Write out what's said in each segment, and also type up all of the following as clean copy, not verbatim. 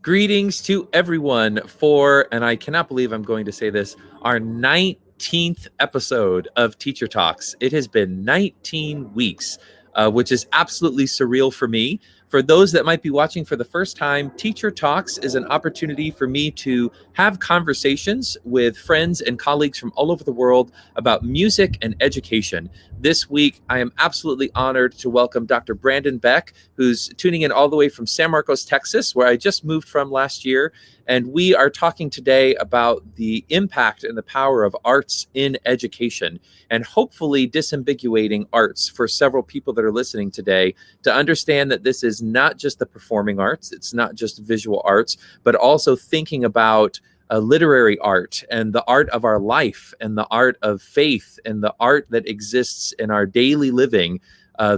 Greetings to everyone for, and I cannot believe I'm going to say this, our 19th episode of Teacher Talks. It has been 19 weeks, which is absolutely surreal for me. For those that might be watching for the first time, Teacher Talks is an opportunity for me to have conversations with friends and colleagues from all over the world about music and education. This week, I am absolutely honored to welcome Dr. Brandon Beck, who's tuning in all the way from San Marcos, Texas, where I just moved from last year. And we are talking today about the impact and the power of arts in education, and hopefully disambiguating arts for several people that are listening today to understand that this is not just the performing arts, it's not just visual arts, but also thinking about literary art and the art of our life and the art of faith and the art that exists in our daily living,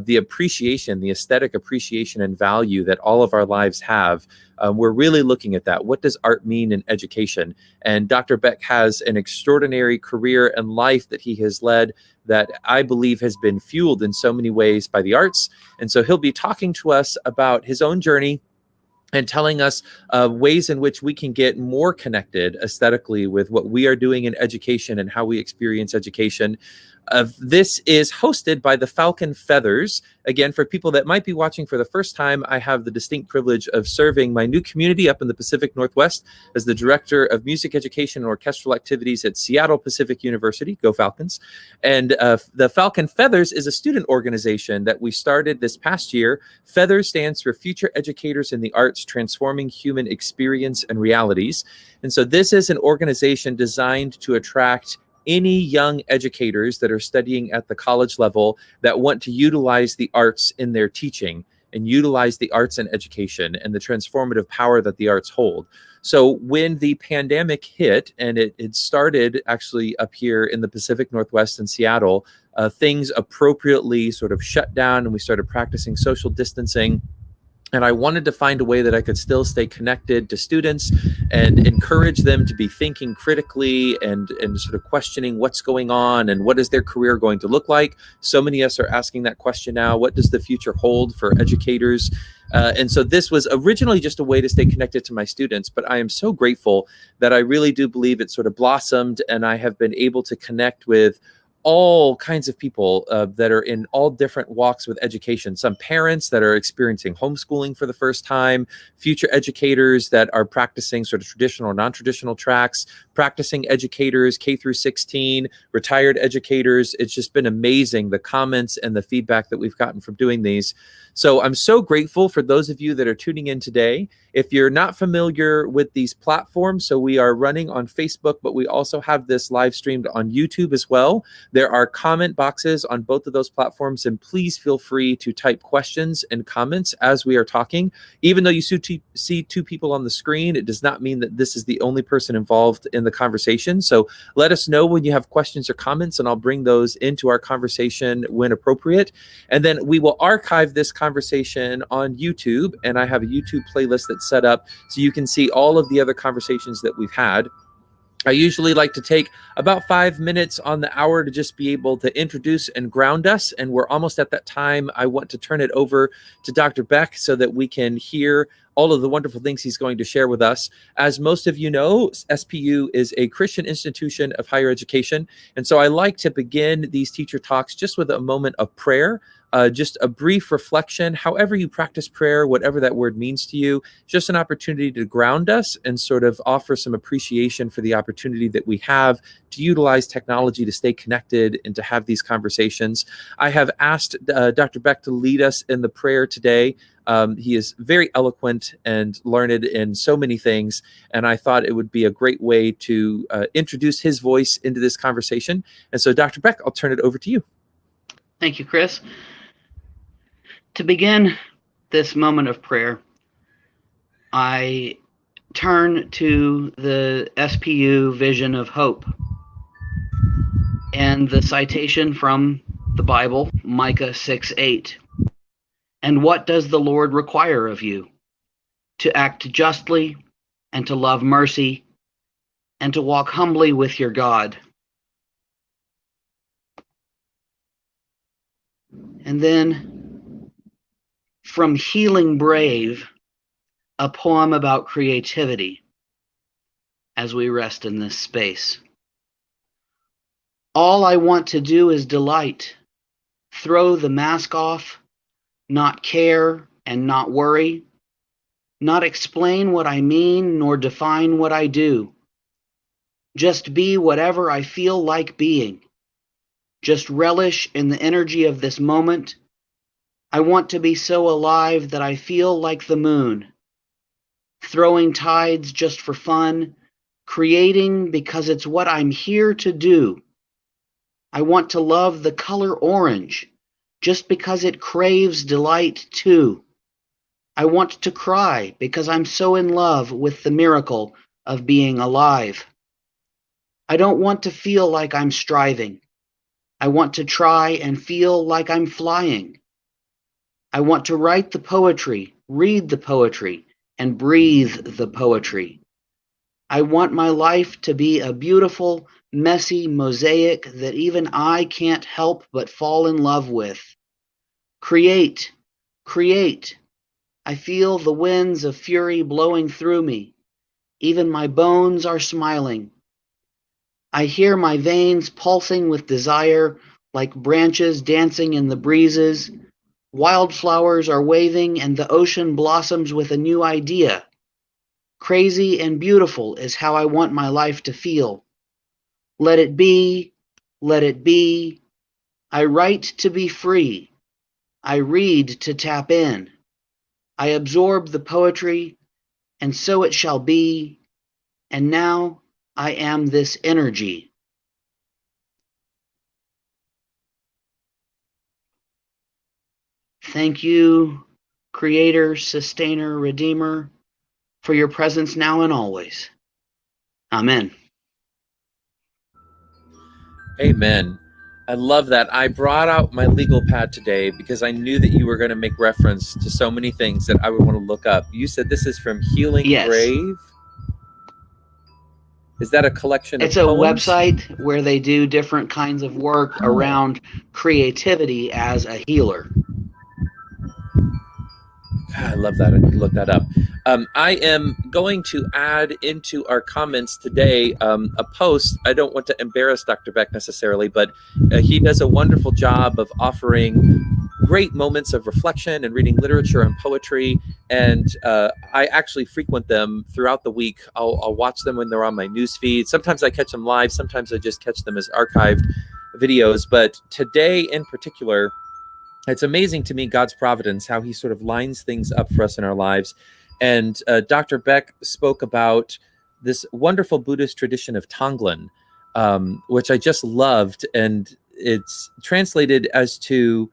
the appreciation, the aesthetic appreciation and value that all of our lives have. We're really looking at that. What does art mean in education? And Dr. Beck has an extraordinary career and life that he has led that I believe has been fueled in so many ways by the arts. And so he'll be talking to us about his own journey and telling us ways in which we can get more connected aesthetically with what we are doing in education and how we experience education. This is hosted by the Falcon Feathers. Again, for people that might be watching for the first time, I have the distinct privilege of serving my new community up in the Pacific Northwest as the Director of Music Education and Orchestral Activities at Seattle Pacific University. Go Falcons. And the Falcon Feathers is a student organization that we started this past year. Feathers stands for Future Educators in the Arts, Transforming Human Experience and Realities. And so this is an organization designed to attract any young educators that are studying at the college level that want to utilize the arts in their teaching and utilize the arts in education and the transformative power that the arts hold. So when the pandemic hit, and it started actually up here in the Pacific Northwest in Seattle, things appropriately sort of shut down and we started practicing social distancing. And I wanted to find a way that I could still stay connected to students and encourage them to be thinking critically and sort of questioning what's going on and what is their career going to look like. So many of us are asking that question now. What does the future hold for educators? And so this was originally just a way to stay connected to my students, but I am so grateful that I really do believe it sort of blossomed and I have been able to connect with all kinds of people that are in all different walks with education. Some parents that are experiencing homeschooling for the first time, future educators that are practicing sort of traditional or non-traditional tracks, practicing educators, K through 16, retired educators. It's just been amazing, the comments and the feedback that we've gotten from doing these. So I'm so grateful for those of you that are tuning in today. If you're not familiar with these platforms, so we are running on Facebook, but we also have this live streamed on YouTube as well. There are comment boxes on both of those platforms, and please feel free to type questions and comments as we are talking. Even though you see two people on the screen, it does not mean that this is the only person involved in the conversation. So let us know when you have questions or comments, and I'll bring those into our conversation when appropriate. And then we will archive this conversation on YouTube, and I have a YouTube playlist that's set up so you can see all of the other conversations that we've had. I usually like to take about 5 minutes on the hour to just be able to introduce and ground us. And we're almost at that time. I want to turn it over to Dr. Beck so that we can hear all of the wonderful things he's going to share with us. As most of you know, SPU is a Christian institution of higher education. And so I like to begin these teacher talks just with a moment of prayer. Just a brief reflection, however you practice prayer, whatever that word means to you, just an opportunity to ground us and sort of offer some appreciation for the opportunity that we have to utilize technology to stay connected and to have these conversations. I have asked Dr. Beck to lead us in the prayer today. He is very eloquent and learned in so many things, and I thought it would be a great way to introduce his voice into this conversation. And so, Dr. Beck, I'll turn it over to you. Thank you, Chris. To begin this moment of prayer, I turn to the SPU vision of hope and the citation from the Bible, Micah 6:8. And what does the Lord require of you? To act justly and to love mercy and to walk humbly with your God. And then from Healing Brave, a poem about creativity as we rest in this space. All I want to do is delight, throw the mask off, not care and not worry, not explain what I mean nor define what I do. Just be whatever I feel like being. Just relish in the energy of this moment. I want to be so alive that I feel like the moon, throwing tides just for fun, creating because it's what I'm here to do. I want to love the color orange just because it craves delight too. I want to cry because I'm so in love with the miracle of being alive. I don't want to feel like I'm striving. I want to try and feel like I'm flying. I want to write the poetry, read the poetry, and breathe the poetry. I want my life to be a beautiful, messy mosaic that even I can't help but fall in love with. Create, create. I feel the winds of fury blowing through me. Even my bones are smiling. I hear my veins pulsing with desire, like branches dancing in the breezes. Wildflowers are waving and the ocean blossoms with a new idea. Crazy and beautiful is how I want my life to feel. Let it be, let it be. I write to be free. I read to tap in. I absorb the poetry, and so it shall be. And now I am this energy. Thank you, Creator, Sustainer, Redeemer, for your presence now and always. Amen. Amen. I love that. I brought out my legal pad today because I knew that you were going to make reference to so many things that I would want to look up. You said this is from Healing Yes. Grave. Is that a collection It's of a poems? website where they do different kinds of work around creativity as a healer. God, I love that. I need to look that up. I am going to add into our comments today a post. I don't want to embarrass Dr. Beck necessarily, but he does a wonderful job of offering great moments of reflection and reading literature and poetry. And I actually frequent them throughout the week. I'll watch them when they're on my news feed. Sometimes I catch them live. Sometimes I just catch them as archived videos. But today in particular, it's amazing to me, God's providence, how he sort of lines things up for us in our lives. And Dr. Beck spoke about this wonderful Buddhist tradition of Tonglen, which I just loved. And it's translated as to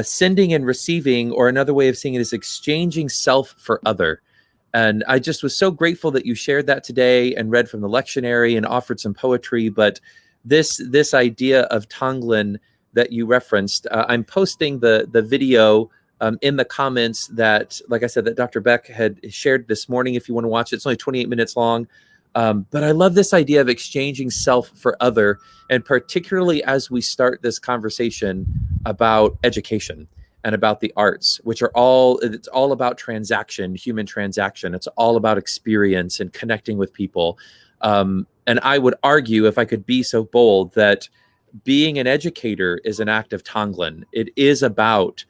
sending and receiving, or another way of seeing it is exchanging self for other. And I just was so grateful that you shared that today and read from the lectionary and offered some poetry. But this idea of Tonglen that you referenced, I'm posting the video in the comments that, like I said, that Dr. Beck had shared this morning. If you want to watch it, it's only 28 minutes long. But I love this idea of exchanging self for other, and particularly as we start this conversation about education and about the arts, which are it's all about transaction, human transaction. It's all about experience and connecting with people. And I would argue, if I could be so bold, that being an educator is an act of Tonglen. It is about,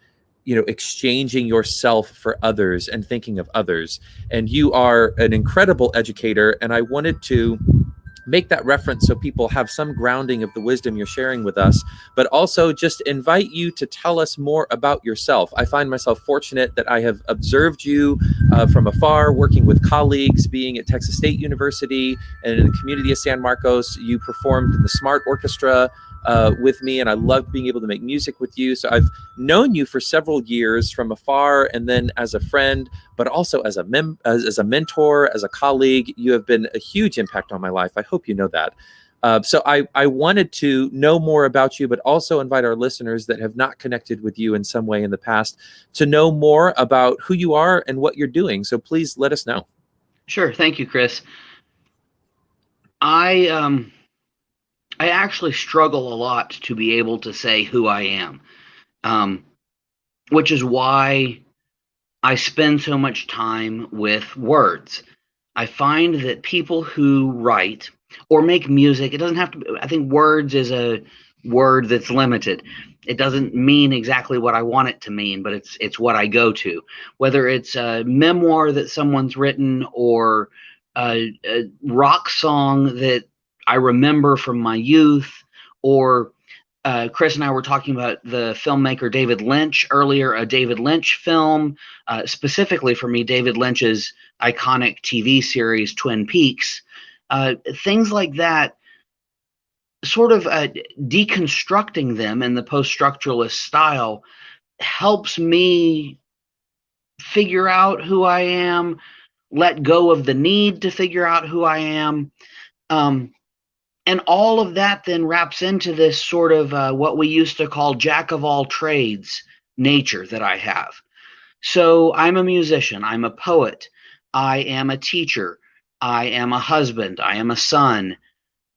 exchanging yourself for others and thinking of others. And you are an incredible educator. And I wanted to make that reference so people have some grounding of the wisdom you're sharing with us, but also just invite you to tell us more about yourself. I find myself fortunate that I have observed you from afar, working with colleagues, being at Texas State University and in the community of San Marcos. You performed in the Smart Orchestra with me, and I loved being able to make music with you. So I've known you for several years from afar, and then as a friend, but also as a mentor, as a colleague. You have been a huge impact on my life. I hope you know that. So I wanted to know more about you, but also invite our listeners that have not connected with you in some way in the past to know more about who you are and what you're doing. So please let us know. Sure. Thank you, Chris. I actually struggle a lot to be able to say who I am, which is why I spend so much time with words. I find that people who write or make music, it doesn't have to, I think words is a word that's limited. It doesn't mean exactly what I want it to mean, but it's what I go to. Whether it's a memoir that someone's written or a rock song that I remember from my youth, or Chris and I were talking about the filmmaker David Lynch earlier, a David Lynch film, specifically for me, David Lynch's iconic TV series, Twin Peaks. Things like that, sort of deconstructing them in the post-structuralist style, helps me figure out who I am, let go of the need to figure out who I am. And all of that then wraps into this sort of what we used to call jack of all trades nature that I have. So I'm a musician, I'm a poet, I am a teacher, I am a husband, I am a son,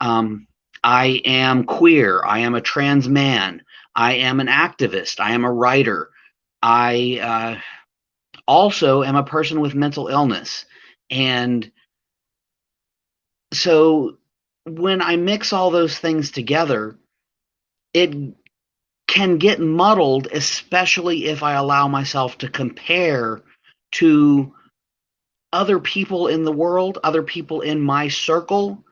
I am queer, I am a trans man, I am an activist, I am a writer, I also am a person with mental illness. And so when I mix all those things together, it can get muddled, especially if I allow myself to compare to other people in the world, other people in my circle,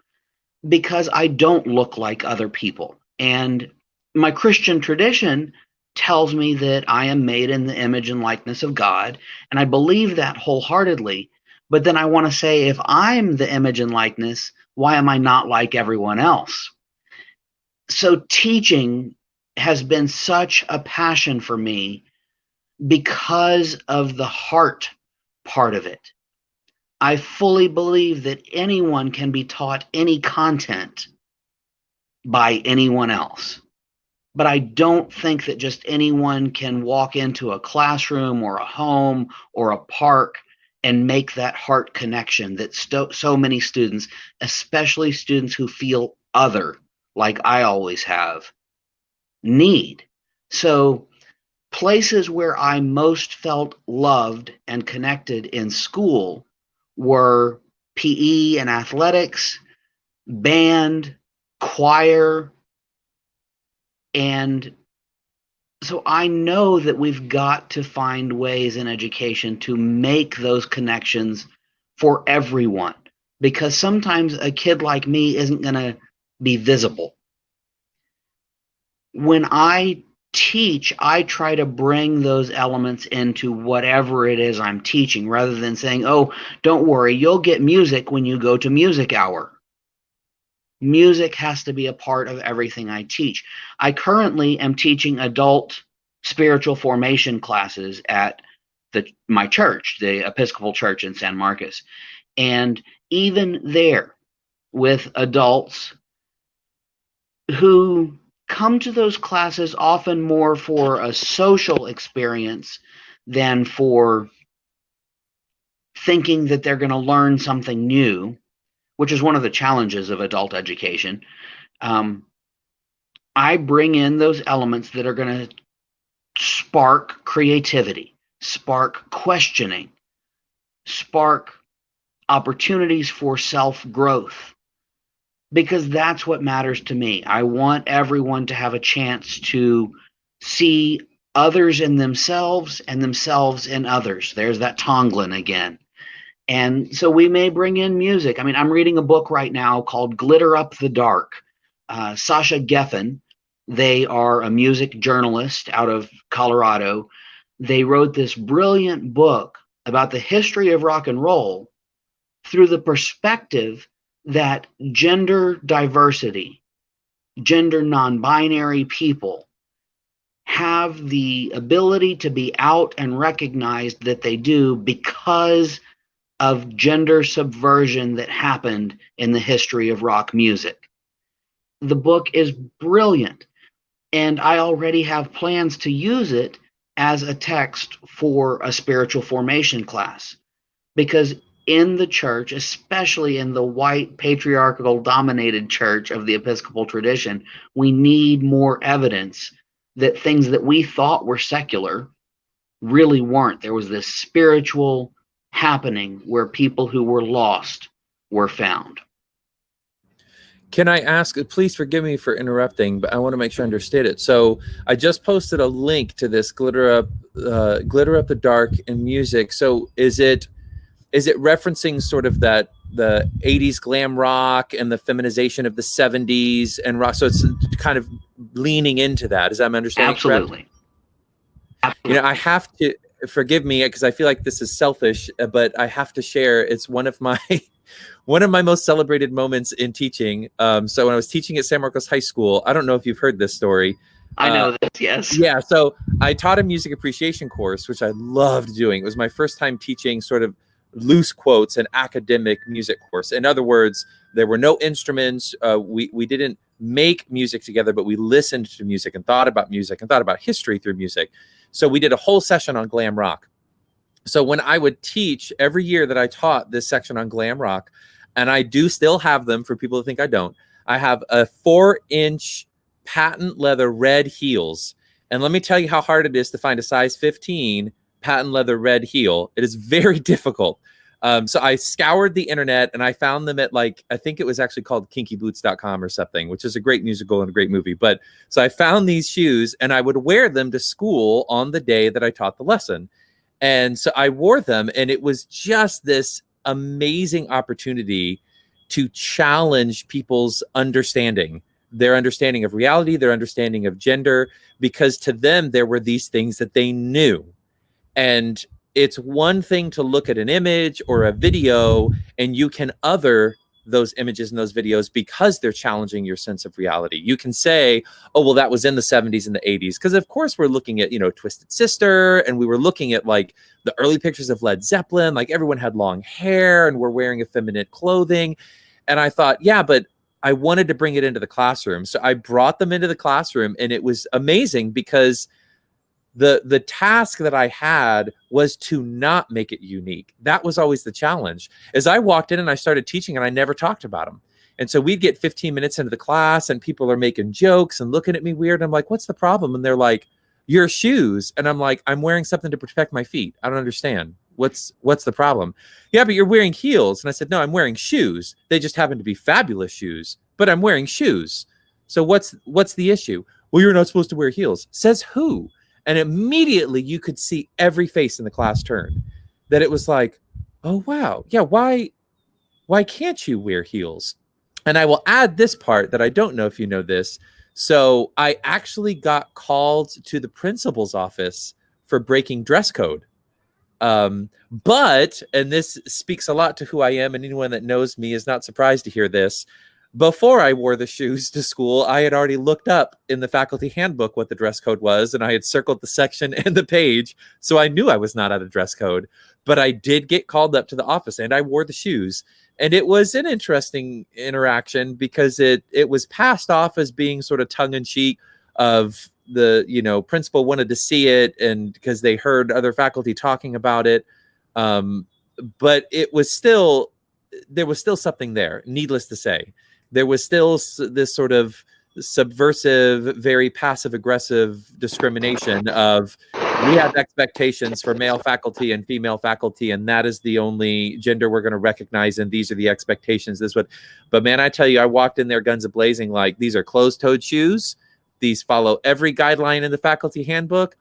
because I don't look like other people. And my Christian tradition tells me that I am made in the image and likeness of God, and I believe that wholeheartedly. But then I want to say, if I'm the image and likeness, why am I not like everyone else? So teaching has been such a passion for me because of the heart part of it. I fully believe that anyone can be taught any content by anyone else. But I don't think that just anyone can walk into a classroom or a home or a park and make that heart connection that so many students, especially students who feel other, like I always have, need. So places where I most felt loved and connected in school were PE and athletics, band, choir, and so I know that we've got to find ways in education to make those connections for everyone, because sometimes a kid like me isn't going to be visible. When I teach, I try to bring those elements into whatever it is I'm teaching, rather than saying, oh, don't worry, you'll get music when you go to music hour. Music has to be a part of everything I teach. I currently am teaching adult spiritual formation classes at my church, the Episcopal Church in San Marcos. And even there, with adults who come to those classes often more for a social experience than for thinking that they're going to learn something new, which is one of the challenges of adult education. I bring in those elements that are going to spark creativity, spark questioning, spark opportunities for self-growth, because that's what matters to me. I want everyone to have a chance to see others in themselves and themselves in others. There's that Tonglen again. And so we may bring in music. I mean, I'm reading a book right now called Glitter Up the Dark. Sasha Geffen, they are a music journalist out of Colorado. They wrote this brilliant book about the history of rock and roll through the perspective that gender diversity, gender non-binary people have the ability to be out and recognized that they do because of gender subversion that happened in the history of rock music. The book is brilliant, and I already have plans to use it as a text for a spiritual formation class, because in the church, especially in the white patriarchal dominated church of the Episcopal tradition, we need more evidence that things that we thought were secular really weren't. There was this spiritual happening where people who were lost were found. Can I ask, please forgive me for interrupting, but I want to make sure I understood it. So I just posted a link to this Glitter Up the Dark in Music. So is it referencing sort of that the 80s glam rock and the feminization of the 70s and rock? So it's kind of leaning into that. Is that my understanding Absolutely. correct? You know, I have to, forgive me because I feel like this is selfish, but I have to share. It's one of my most celebrated moments in teaching. So when I was teaching at San Marcos High School, I don't know if you've heard this story. I know this, yes. Yeah, so I taught a music appreciation course, which I loved doing. It was my first time teaching sort of loose quotes an academic music course. In other words, there were no instruments. We didn't make music together, but we listened to music and thought about music and thought about history through music. So we did a whole session on glam rock. So when I would teach every year that I taught this section on glam rock, and I do still have them for people who think I don't, I have a 4-inch patent leather red heels. And let me tell you how hard it is to find a size 15 patent leather red heel. It is very difficult. So I scoured the internet and I found them at, like, I think it was actually called kinkyboots.com or something, which is a great musical and a great movie. But so I found these shoes and I would wear them to school on the day that I taught the lesson. And so I wore them, and it was just this amazing opportunity to challenge people's understanding, their understanding of reality, their understanding of gender, because to them, there were these things that they knew. And it's one thing to look at an image or a video and you can other those images and those videos because they're challenging your sense of reality. You can say, oh, well, that was in the 70s and the 80s. Because of course we're looking at, Twisted Sister, and we were looking at like the early pictures of Led Zeppelin, like everyone had long hair and were wearing effeminate clothing. And I thought, yeah, but I wanted to bring it into the classroom. So I brought them into the classroom, and it was amazing because the task that I had was to not make it unique. That was always the challenge. As I walked in and I started teaching, and I never talked about them. And so we'd get 15 minutes into the class and people are making jokes and looking at me weird. And I'm like, what's the problem? And they're like, your shoes. And I'm like, I'm wearing something to protect my feet. I don't understand. What's the problem? Yeah, but you're wearing heels. And I said, no, I'm wearing shoes. They just happen to be fabulous shoes, but I'm wearing shoes. So what's the issue? Well, you're not supposed to wear heels. Says who? And immediately you could see every face in the class turn, that it was like, oh, wow. Yeah. Why can't you wear heels? And I will add this part that I don't know if you know this. So I actually got called to the principal's office for breaking dress code. But, and this speaks a lot to who I am, and anyone that knows me is not surprised to hear this, before I wore the shoes to school, I had already looked up in the faculty handbook what the dress code was, and I had circled the section and the page, so I knew I was not out of dress code. But I did get called up to the office, and I wore the shoes. And it was an interesting interaction because it was passed off as being sort of tongue-in-cheek of the, principal wanted to see it, and because they heard other faculty talking about it. But there was still something there, needless to say. There was still this sort of subversive, very passive-aggressive discrimination of, we have expectations for male faculty and female faculty, and that is the only gender we're going to recognize, and these are the expectations. But man, I tell you, I walked in there guns a-blazing, like, these are closed-toed shoes. These follow every guideline in the faculty handbook.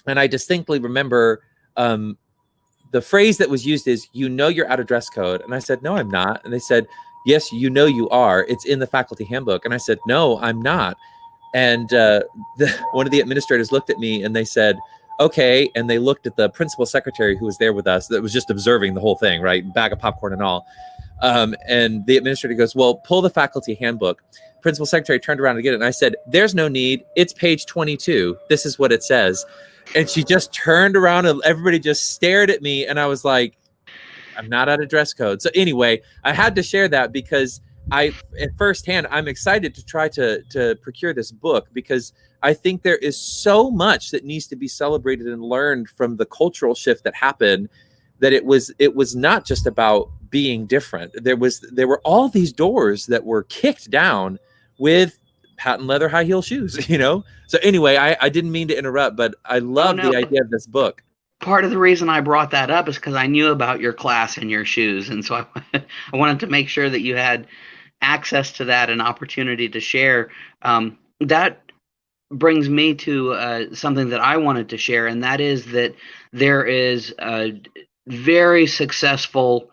And I distinctly remember the phrase that was used is, you're out of dress code. And I said, no, I'm not. And they said, yes, you are. It's in the faculty handbook. And I said, no, I'm not. And one of the administrators looked at me and they said, okay. And they looked at the principal secretary who was there with us, that was just observing the whole thing, right? Bag of popcorn and all. And the administrator goes, well, pull the faculty handbook. Principal secretary turned around again, and I said, there's no need. It's page 22. This is what it says. And she just turned around and everybody just stared at me. And I was like, I'm not out of dress code. So anyway, I had to share that because at firsthand, I'm excited to try to procure this book, because I think there is so much that needs to be celebrated and learned from the cultural shift that happened, that it was not just about being different. There were all these doors that were kicked down with patent leather high heel shoes, you know? So anyway, I didn't mean to interrupt, but I love no. the idea of this book. Part of the reason I brought that up is because I knew about your class and your shoes. And so I wanted to make sure that you had access to that and opportunity to share. That brings me to something that I wanted to share, and that is that there is a very successful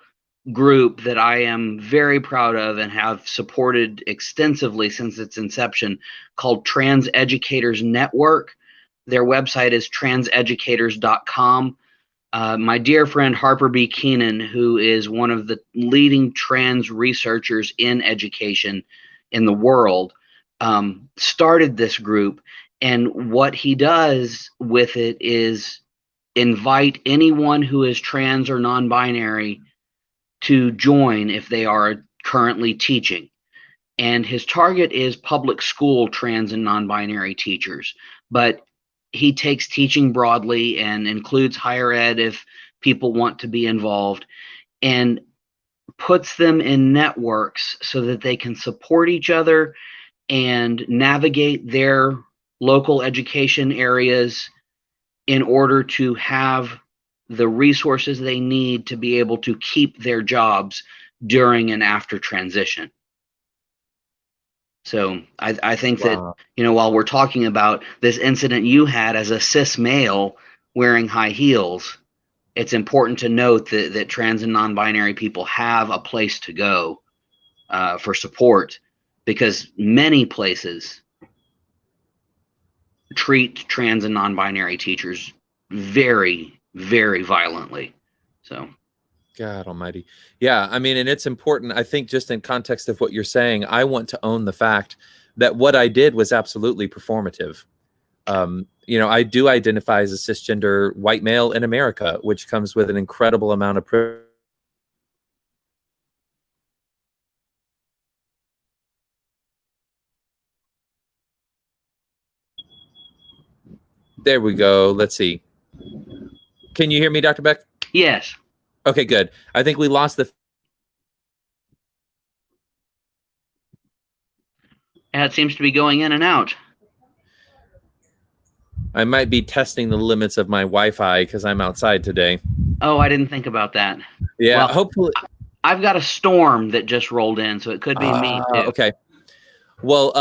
group that I am very proud of and have supported extensively since its inception, called Trans Educators Network. Their website is transeducators.com. My dear friend Harper B. Keenan, who is one of the leading trans researchers in education in the world, started this group. And what he does with it is invite anyone who is trans or non-binary to join if they are currently teaching. And his target is public school trans and non-binary teachers. But he takes teaching broadly and includes higher ed if people want to be involved, and puts them in networks so that they can support each other and navigate their local education areas in order to have the resources they need to be able to keep their jobs during and after transition. So I think that, while we're talking about this incident you had as a cis male wearing high heels, it's important to note that trans and non-binary people have a place to go for support, because many places treat trans and non-binary teachers very, very violently. So. God almighty. Yeah, I mean, and it's important, I think, just in context of what you're saying, I want to own the fact that what I did was absolutely performative. I do identify as a cisgender white male in America, which comes with an incredible amount of privilege. There we go. Let's see. Can you hear me, Dr. Beck? Yes. Okay, good. I think we lost the... Yeah, it seems to be going in and out. I might be testing the limits of my Wi-Fi because I'm outside today. Oh, I didn't think about that. Yeah, well, hopefully... I've got a storm that just rolled in, so it could be me too. Okay. Well,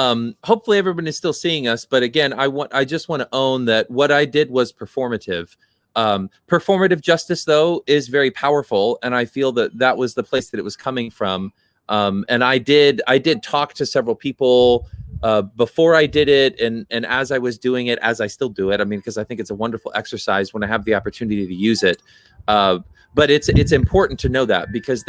hopefully everyone is still seeing us. But again, I just want to own that what I did was performative. Performative justice, though, is very powerful, and I feel that was the place that it was coming from. And I did talk to several people before I did it, and as I was doing it, as I still do it. I mean, because I think it's a wonderful exercise when I have the opportunity to use it. But it's important to know that, because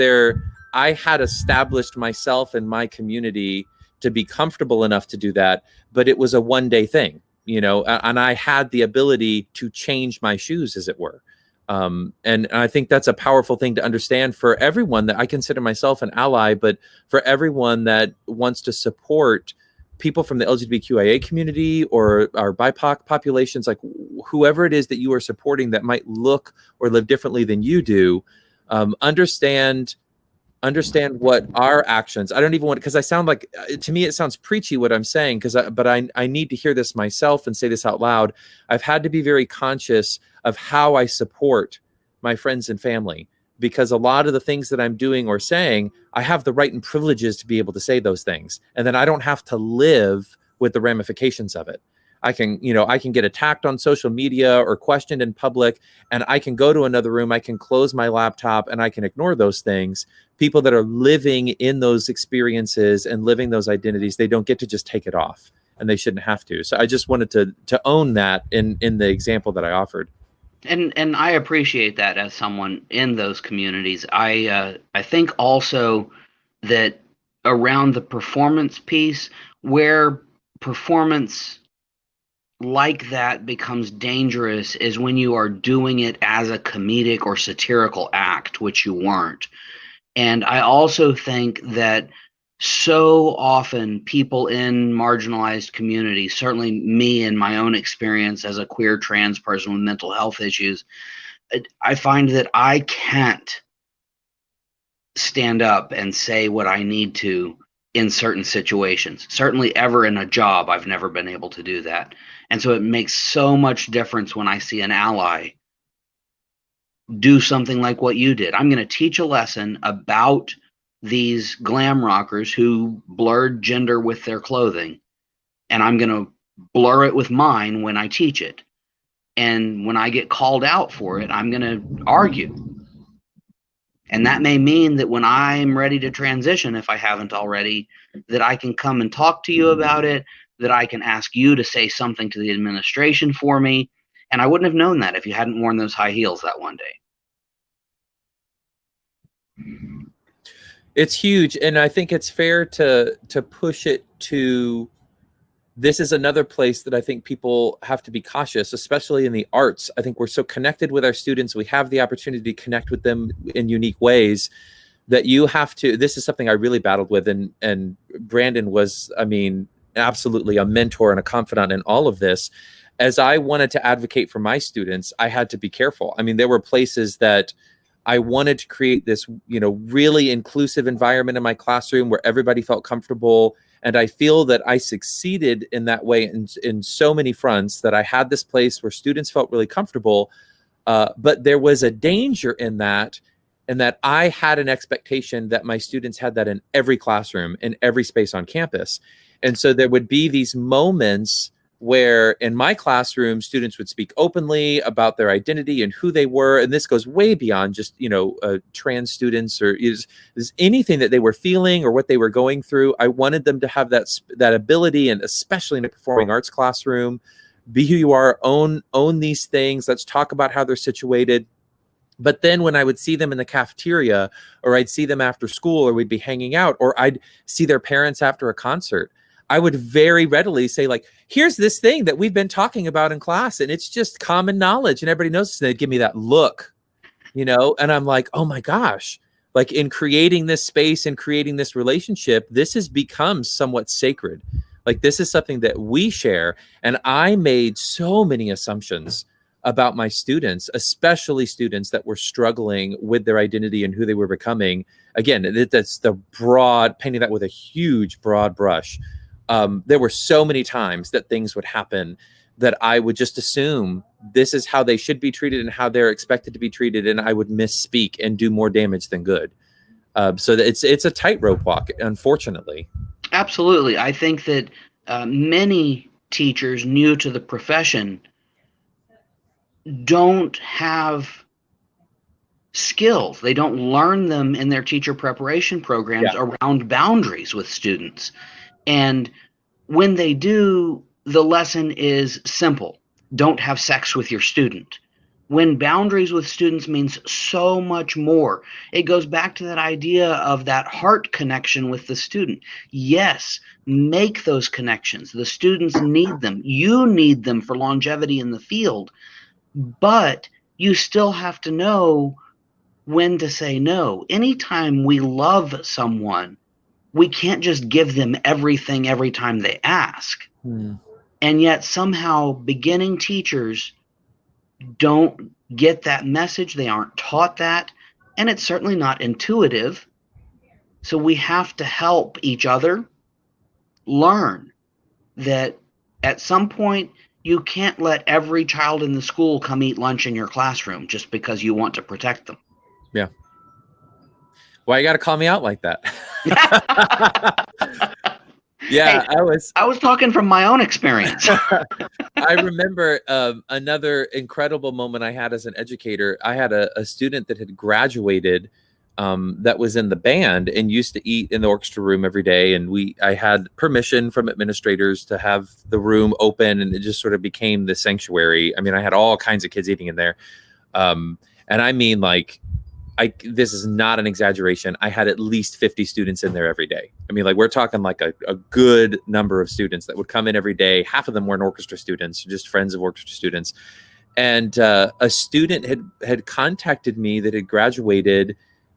I had established myself and my community to be comfortable enough to do that, but it was a one-day thing. And I had the ability to change my shoes, as it were. And I think that's a powerful thing to understand for everyone, that I consider myself an ally, but for everyone that wants to support people from the LGBTQIA community or our BIPOC populations, like whoever it is that you are supporting that might look or live differently than you do, understand what our actions. I don't even want, because I sound like, to me it sounds preachy what I'm saying, but I need to hear this myself and say this out loud. I've had to be very conscious of how I support my friends and family, because a lot of the things that I'm doing or saying, I have the right and privileges to be able to say those things, and then I don't have to live with the ramifications of it. I can get attacked on social media or questioned in public, and I can go to another room, I can close my laptop, and I can ignore those things. People that are living in those experiences and living those identities, they don't get to just take it off, and they shouldn't have to. So I just wanted to own that in the example that I offered. And I appreciate that as someone in those communities. I think also that around the performance piece, where performance like that becomes dangerous, is when you are doing it as a comedic or satirical act, which you weren't. And I also think that so often people in marginalized communities, certainly me in my own experience as a queer trans person with mental health issues, I find that I can't stand up and say what I need to in certain situations. Certainly ever in a job, I've never been able to do that. And so it makes so much difference when I see an ally do something like what you did. I'm going to teach a lesson about these glam rockers who blurred gender with their clothing, and I'm going to blur it with mine when I teach it. And when I get called out for it, I'm going to argue. And that may mean that when I'm ready to transition, if I haven't already, that I can come and talk to you about it, that I can ask you to say something to the administration for me. And I wouldn't have known that if you hadn't worn those high heels that one day. It's huge. And I think it's fair to push it to, this is another place that I think people have to be cautious, especially in the arts. I think we're so connected with our students. We have the opportunity to connect with them in unique ways that you have to, this is something I really battled with. And Brandon was, I mean, absolutely a mentor and a confidant in all of this. As I wanted to advocate for my students, I had to be careful. I mean, there were places that I wanted to create this, you know, really inclusive environment in my classroom where everybody felt comfortable. And I feel that I succeeded in that way in so many fronts, that I had this place where students felt really comfortable. But there was a danger in that, and that I had an expectation that my students had that in every classroom, in every space on campus. And so there would be these moments where in my classroom, students would speak openly about their identity and who they were. And this goes way beyond just, you know, trans students, or is anything that they were feeling or what they were going through. I wanted them to have that ability, and especially in a performing arts classroom, be who you are, own these things. Let's talk about how they're situated. But then when I would see them in the cafeteria, or I'd see them after school, or we'd be hanging out, or I'd see their parents after a concert, I would very readily say, like, here's this thing that we've been talking about in class, and it's just common knowledge and everybody knows this. And they'd give me that look, you know, and I'm like, oh my gosh, like in creating this space and creating this relationship, this has become somewhat sacred. Like, this is something that we share. And I made so many assumptions about my students, especially students that were struggling with their identity and who they were becoming. Again, that's the broad, painting that with a huge broad brush. There were so many times that things would happen that I would just assume this is how they should be treated and how they're expected to be treated, and I would misspeak and do more damage than good. So it's a tightrope walk, unfortunately. Absolutely. I think that many teachers new to the profession don't have skills. They don't learn them in their teacher preparation programs around boundaries with students. And when they do, the lesson is simple. Don't have sex with your student. When boundaries with students means so much more. It goes back to that idea of that heart connection with the student. Yes, make those connections. The students need them. You need them for longevity in the field. But you still have to know when to say no. Anytime we love someone, we can't just give them everything every time they ask. And yet somehow beginning teachers don't get that message. They aren't taught that. And it's certainly not intuitive. So we have to help each other learn that at some point you can't let every child in the school come eat lunch in your classroom just because you want to protect them. Yeah. Why you got to call me out like that? Yeah, hey, I was talking from my own experience. I remember another incredible moment I had as an educator. I had a student that had graduated that was in the band and used to eat in the orchestra room every day. And I had permission from administrators to have the room open, and it just sort of became the sanctuary. I mean, I had all kinds of kids eating in there. And I mean, like, this is not an exaggeration. I had at least 50 students in there every day. I mean, like, we're talking like a good number of students that would come in every day. Half of them weren't orchestra students, just friends of orchestra students. And a student had contacted me that had graduated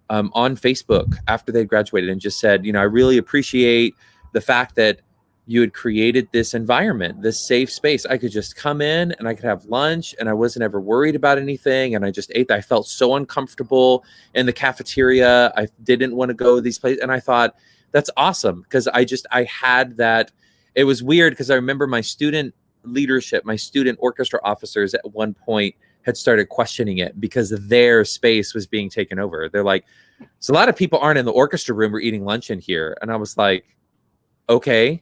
on Facebook after they graduated, and just said, you know, I really appreciate the fact that you had created this environment, this safe space. I could just come in and I could have lunch and I wasn't ever worried about anything. And I just ate. I felt so uncomfortable in the cafeteria. I didn't want to go to these places. And I thought, that's awesome, because I had that. It was weird because I remember my student leadership, my student orchestra officers at one point had started questioning it because their space was being taken over. They're like, so a lot of people aren't in the orchestra room or eating lunch in here. And I was like, okay,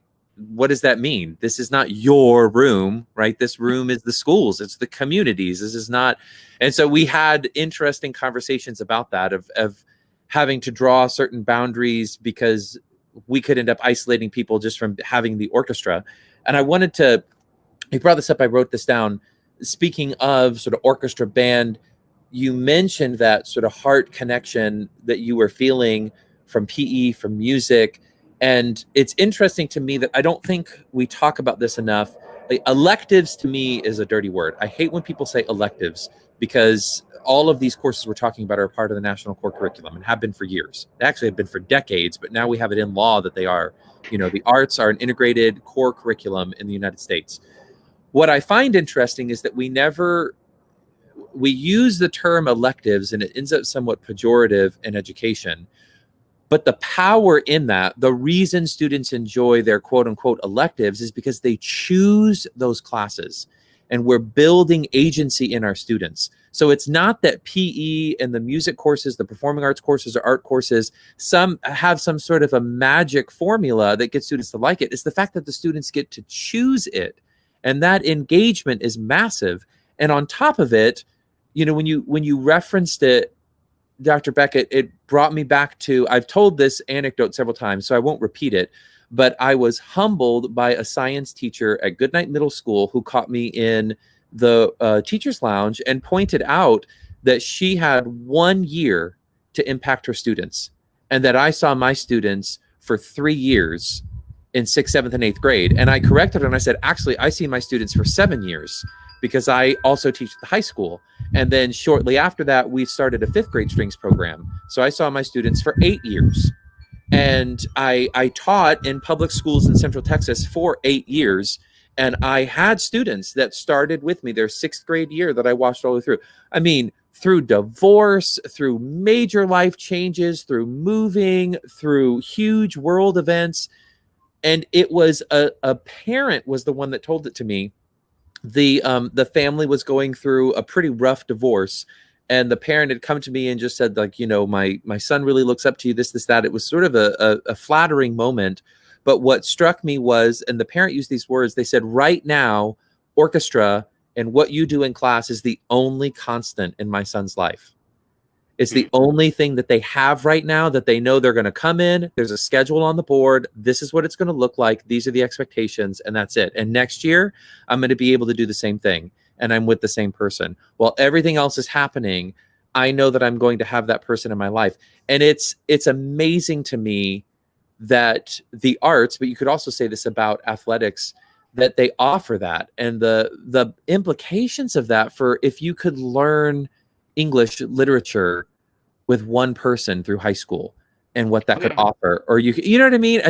what does that mean? This is not your room, right? This room is the schools, it's the communities. This is not. And so we had interesting conversations about that, of having to draw certain boundaries, because we could end up isolating people just from having the orchestra. And I wanted to, you brought this up, I wrote this down. Speaking of sort of orchestra band, you mentioned that sort of heart connection that you were feeling from PE, from music. And it's interesting to me that I don't think we talk about this enough. Like, electives to me is a dirty word. I hate when people say electives, because all of these courses we're talking about are part of the national core curriculum and have been for years. They actually have been for decades, but now we have it in law that they are, the arts are an integrated core curriculum in the United States. What I find interesting is that we use the term electives and it ends up somewhat pejorative in education. But the power in that, the reason students enjoy their quote unquote electives, is because they choose those classes, and we're building agency in our students. So it's not that PE and the music courses, the performing arts courses or art courses, some have some sort of a magic formula that gets students to like it. It's the fact that the students get to choose it. And that engagement is massive. And on top of it, when you referenced it, Dr. Beck, it brought me back to, I've told this anecdote several times, so I won't repeat it, but I was humbled by a science teacher at Goodnight Middle School who caught me in the teacher's lounge and pointed out that she had 1 year to impact her students, and that I saw my students for 3 years in 6th, 7th, and 8th grade. And I corrected her and I said, actually, I see my students for 7 years, because I also teach at the high school. And then shortly after that, we started a 5th grade strings program. So I saw my students for 8 years. And I taught in public schools in Central Texas for 8 years. And I had students that started with me their 6th grade year that I watched all the way through. I mean, through divorce, through major life changes, through moving, through huge world events. And it was a parent was the one that told it to me. The family was going through a pretty rough divorce, and the parent had come to me and just said, like, my son really looks up to you, this, that. It was sort of a flattering moment. But what struck me was, and the parent used these words, they said, right now, orchestra and what you do in class is the only constant in my son's life. It's the only thing that they have right now, that they know they're going to come in. There's a schedule on the board. This is what it's going to look like. These are the expectations, and that's it. And next year, I'm going to be able to do the same thing, and I'm with the same person. While everything else is happening, I know that I'm going to have that person in my life. And it's amazing to me that the arts, but you could also say this about athletics, that they offer that, and the implications of that for if you could learn English literature with one person through high school and what that could offer, or you know what I mean?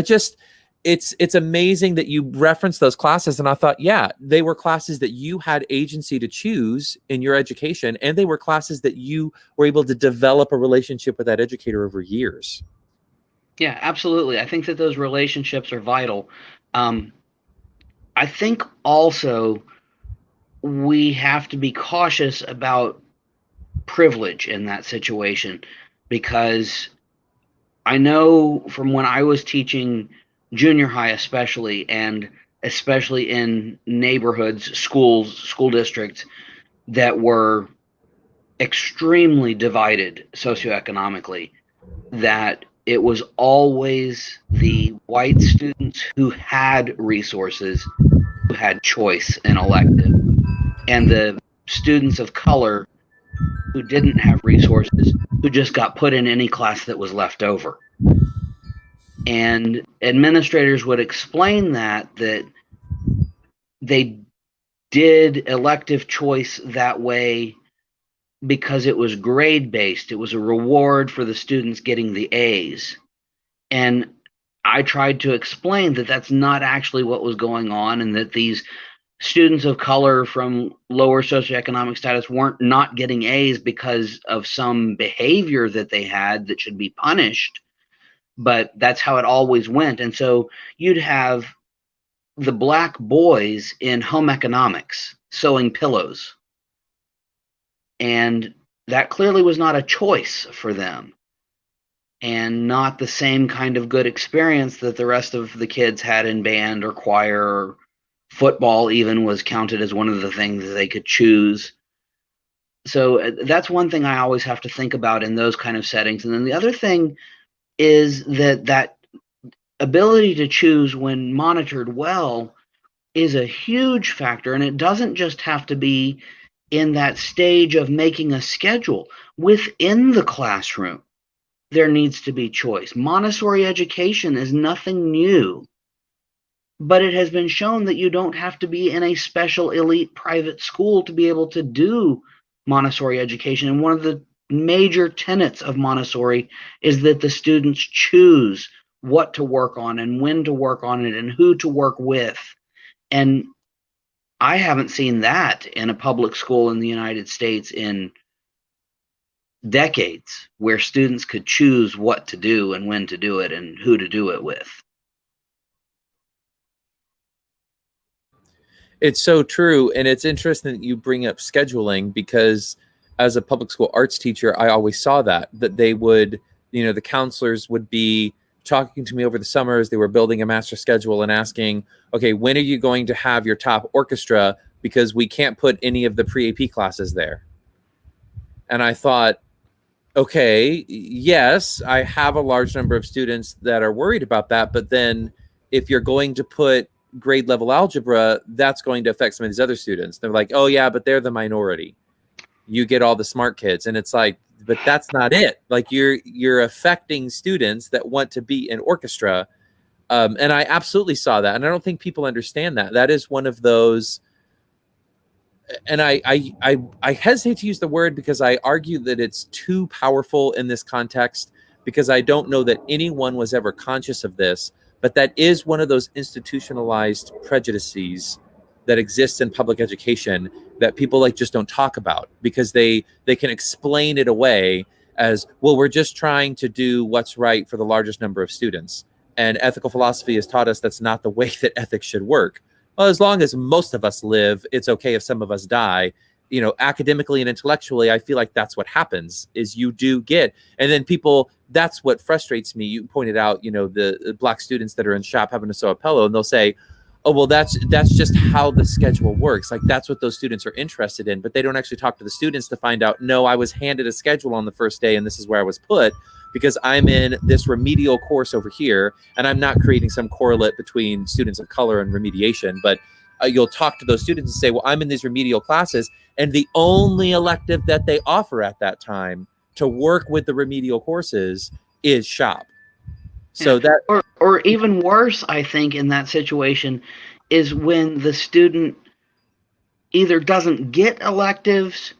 It's amazing that you referenced those classes. And I thought, yeah, they were classes that you had agency to choose in your education. And they were classes that you were able to develop a relationship with that educator over years. Yeah, absolutely. I think that those relationships are vital. I think also we have to be cautious about privilege in that situation, because I know from when I was teaching junior high, especially, and especially in neighborhoods, schools, school districts that were extremely divided socioeconomically, that it was always the white students who had resources, who had choice in elective, and the students of color who didn't have resources, who just got put in any class that was left over. And administrators would explain that they did elective choice that way because it was grade based. It was a reward for the students getting the A's. And I tried to explain that that's not actually what was going on, and that these students of color from lower socioeconomic status weren't not getting A's because of some behavior that they had that should be punished, but that's how it always went. And so you'd have the black boys in home economics sewing pillows, and that clearly was not a choice for them, and not the same kind of good experience that the rest of the kids had in band or choir, or football even was counted as one of the things that they could choose. So that's one thing I always have to think about in those kind of settings. And then the other thing is that ability to choose, when monitored well, is a huge factor. And it doesn't just have to be in that stage of making a schedule. Within the classroom, there needs to be choice. Montessori education is nothing new, but it has been shown that you don't have to be in a special elite private school to be able to do Montessori education. And one of the major tenets of Montessori is that the students choose what to work on and when to work on it and who to work with. And I haven't seen that in a public school in the United States in decades, where students could choose what to do and when to do it and who to do it with. It's so true. And it's interesting that you bring up scheduling, because as a public school arts teacher, I always saw that they would, the counselors would be talking to me over the summer as they were building a master schedule and asking, okay, when are you going to have your top orchestra? Because we can't put any of the pre-AP classes there. And I thought, okay, yes, I have a large number of students that are worried about that. But then if you're going to put grade level algebra, that's going to affect some of these other students. They're like, oh yeah, but they're the minority. You get all the smart kids. And it's like, but that's not it. Like you're affecting students that want to be in orchestra. And I absolutely saw that. And I don't think people understand that. That is one of those, and I hesitate to use the word because I argue that it's too powerful in this context, because I don't know that anyone was ever conscious of this, but that is one of those institutionalized prejudices that exists in public education that people like just don't talk about, because they can explain it away as, well, we're just trying to do what's right for the largest number of students. And ethical philosophy has taught us that's not the way that ethics should work. Well, as long as most of us live, it's okay if some of us die. Academically and intellectually, I feel like that's what happens, is you do get, and then people, that's what frustrates me. You pointed out, the black students that are in shop having to sew a pillow, and they'll say, oh, well, that's just how the schedule works. Like, that's what those students are interested in, but they don't actually talk to the students to find out, no, I was handed a schedule on the first day, and this is where I was put, because I'm in this remedial course over here, and I'm not creating some correlate between students of color and remediation, but you'll talk to those students and say, well, I'm in these remedial classes, and the only elective that they offer at that time to work with the remedial courses is shop. So that, or even worse, I think, in that situation is when the student either doesn't get electives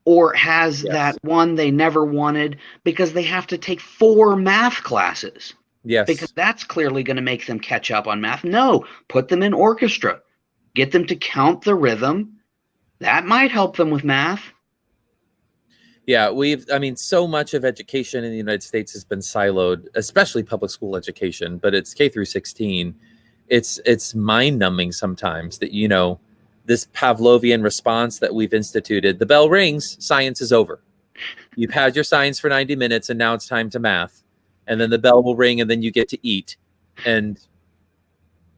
or has that one they never wanted because they have to take 4 math classes. Yes. Because that's clearly going to make them catch up on math. No, put them in orchestra. Get them to count the rhythm. That might help them with math. Yeah, so much of education in the United States has been siloed, especially public school education, but it's K through 16. It's mind-numbing sometimes that, this Pavlovian response that we've instituted, the bell rings, science is over. You've had your science for 90 minutes and now it's time to math. And then the bell will ring and then you get to eat. And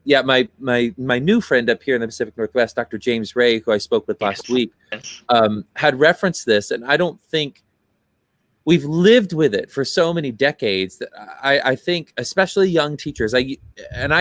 yeah, my new friend up here in the Pacific Northwest, Dr. James Ray, who I spoke with last week, had referenced this. And I don't think we've lived with it for so many decades that I think, especially young teachers, I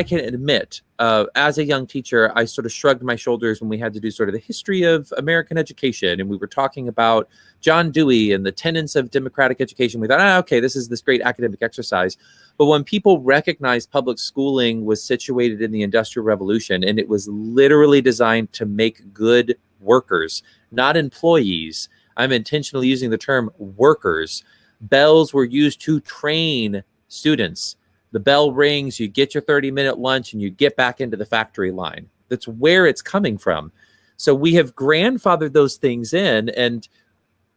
can admit, as a young teacher, I sort of shrugged my shoulders when we had to do sort of the history of American education. And we were talking about John Dewey and the tenets of democratic education. We thought, okay, this is this great academic exercise. But when people recognized public schooling was situated in the Industrial Revolution, and it was literally designed to make good workers, not employees. I'm intentionally using the term workers. Bells were used to train students. The bell rings, you get your 30-minute lunch, and you get back into the factory line. That's where it's coming from. So we have grandfathered those things in, and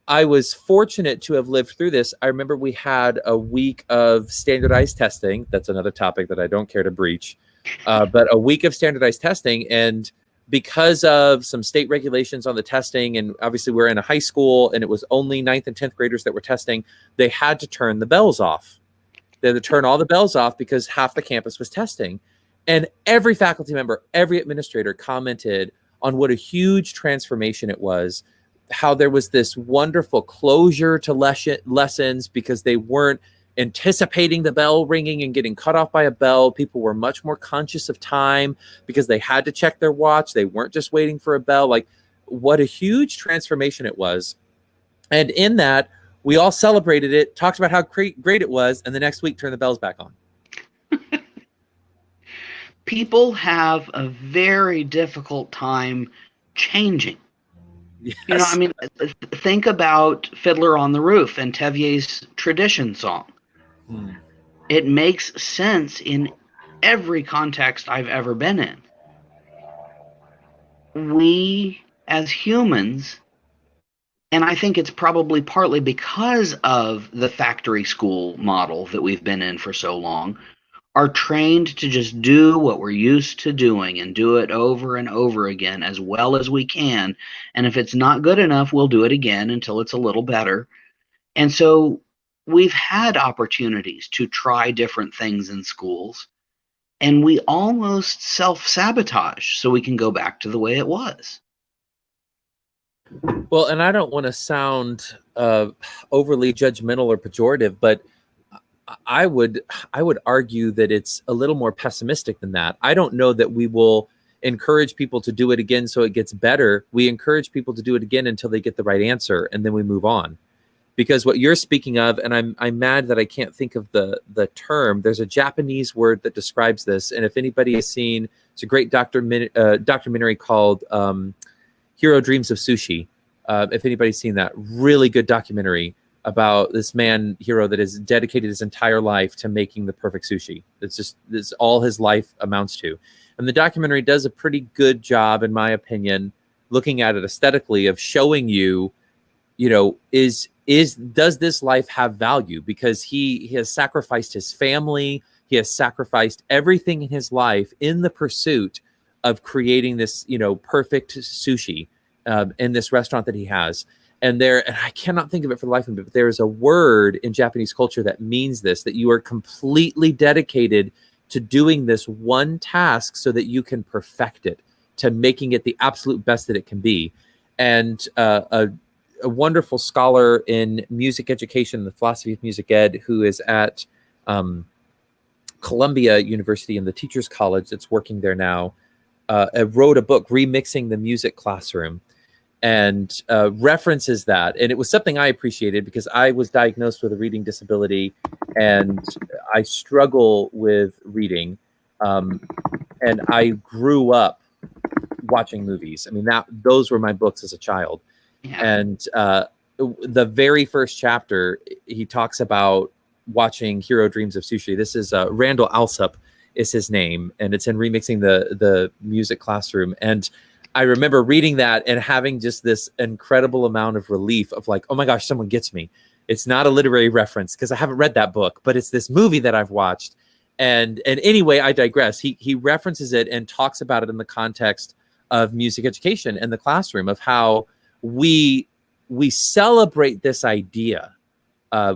I was fortunate to have lived through this. I remember we had a week of standardized testing. That's another topic that I don't care to breach, but a week of standardized testing. And because of some state regulations on the testing, and obviously we're in a high school and it was only 9th and 10th graders that were testing, they had to turn the bells off. They had to turn all the bells off because half the campus was testing. And every faculty member, every administrator commented on what a huge transformation it was, how there was this wonderful closure to lessons because they weren't anticipating the bell ringing and getting cut off by a bell. People were much more conscious of time because they had to check their watch. They weren't just waiting for a bell. Like, what a huge transformation it was. And in that, we all celebrated it, talked about how great it was, and the next week turned the bells back on. People have a very difficult time changing. Yes. You know, I mean, think about Fiddler on the Roof and Tevye's Tradition song. It makes sense in every context I've ever been in. We, as humans, and I think it's probably partly because of the factory school model that we've been in for so long, are trained to just do what we're used to doing and do it over and over again as well as we can. And if it's not good enough, we'll do it again until it's a little better. And so we've had opportunities to try different things in schools, and we almost self-sabotage so we can go back to the way it was. Well, and I don't want to sound overly judgmental or pejorative, but I would argue that it's a little more pessimistic than that. I don't know that we will encourage people to do it again so it gets better. We encourage people to do it again until they get the right answer, and then we move on. Because what you're speaking of, and I'm mad that I can't think of the term, there's a Japanese word that describes this, and if anybody has seen, it's a great documentary called Hero Dreams of Sushi. If anybody's seen that, really good documentary about this man, Hero, that has dedicated his entire life to making the perfect sushi. It's all his life amounts to. And the documentary does a pretty good job, in my opinion, looking at it aesthetically, of showing you, does this life have value? Because he has sacrificed his family, he has sacrificed everything in his life in the pursuit of creating this, perfect sushi in this restaurant that he has. And I cannot think of it for the life of me, but there is a word in Japanese culture that means this, that you are completely dedicated to doing this one task so that you can perfect it, to making it the absolute best that it can be. And a wonderful scholar in music education, the philosophy of music ed, who is at Columbia University in the Teachers College that's working there now, wrote a book, Remixing the Music Classroom, and references that. And it was something I appreciated because I was diagnosed with a reading disability and I struggle with reading. And I grew up watching movies. I mean, those were my books as a child. Yeah. And the very first chapter, he talks about watching Hero Dreams of Sushi. This is Randall Alsup is his name, and it's in Remixing the Music Classroom. And I remember reading that and having just this incredible amount of relief of like, oh my gosh, someone gets me. It's not a literary reference because I haven't read that book, but it's this movie that I've watched. And anyway, I digress. He references it and talks about it in the context of music education and the classroom, of how we celebrate this idea,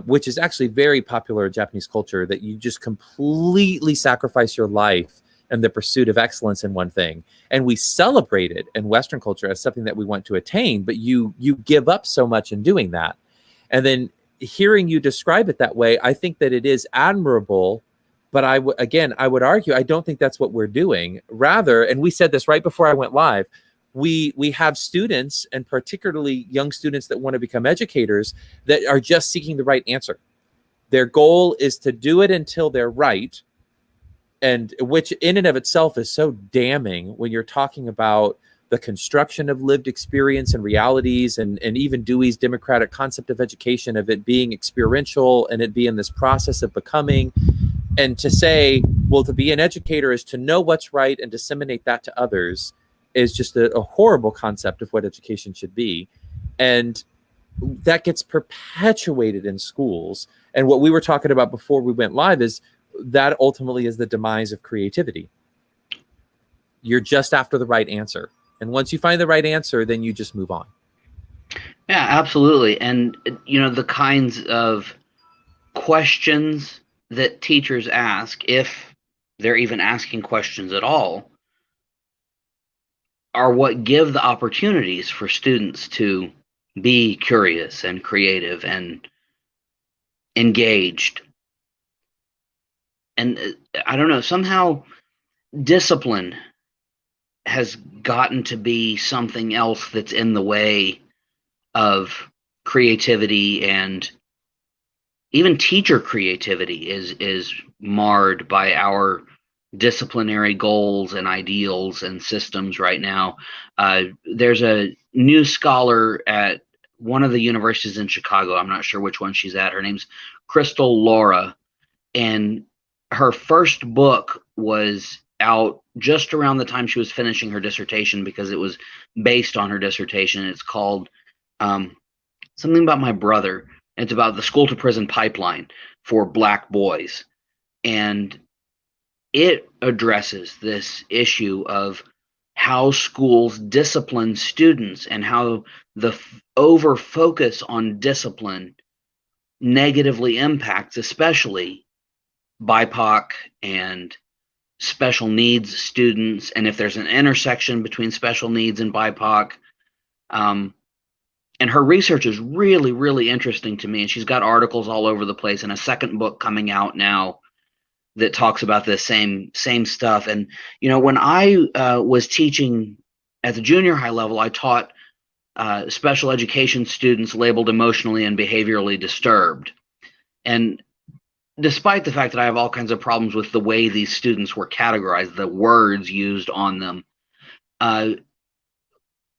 which is actually very popular in Japanese culture, that you just completely sacrifice your life in the pursuit of excellence in one thing. And we celebrate it in Western culture as something that we want to attain, but you give up so much in doing that. And then hearing you describe it that way, I think that it is admirable. But I would argue, I don't think that's what we're doing. Rather, and we said this right before I went live, we have students, and particularly young students that want to become educators, that are just seeking the right answer. Their goal is to do it until they're right, and which in and of itself is so damning when you're talking about the construction of lived experience and realities, and even Dewey's democratic concept of education, of it being experiential and it being this process of becoming. And to say, well, to be an educator is to know what's right and disseminate that to others is just a horrible concept of what education should be. And that gets perpetuated in schools. And what we were talking about before we went live is that ultimately is the demise of creativity. You're just after the right answer. And once you find the right answer, then you just move on. Yeah, absolutely. And, the kinds of questions that teachers ask, if they're even asking questions at all, are what give the opportunities for students to be curious and creative and engaged. And I don't know, somehow discipline has gotten to be something else that's in the way of creativity, and even teacher creativity is marred by our disciplinary goals and ideals and systems right now. There's a new scholar at one of the universities in Chicago. I'm not sure which one she's at. Her name's Crystal Laura, and her first book was out just around the time she was finishing her dissertation, because it was based on her dissertation. It's called Something About My Brother. It's about the school to prison pipeline for Black boys. And it addresses this issue of how schools discipline students and how the over focus on discipline negatively impacts especially BIPOC and special needs students, and if there's an intersection between special needs and BIPOC. And her research is really, really interesting to me, and she's got articles all over the place, and a second book coming out now that talks about this same stuff. And when I was teaching at the junior high level, I taught special education students labeled emotionally and behaviorally disturbed. And despite the fact that I have all kinds of problems with the way these students were categorized, the words used on them,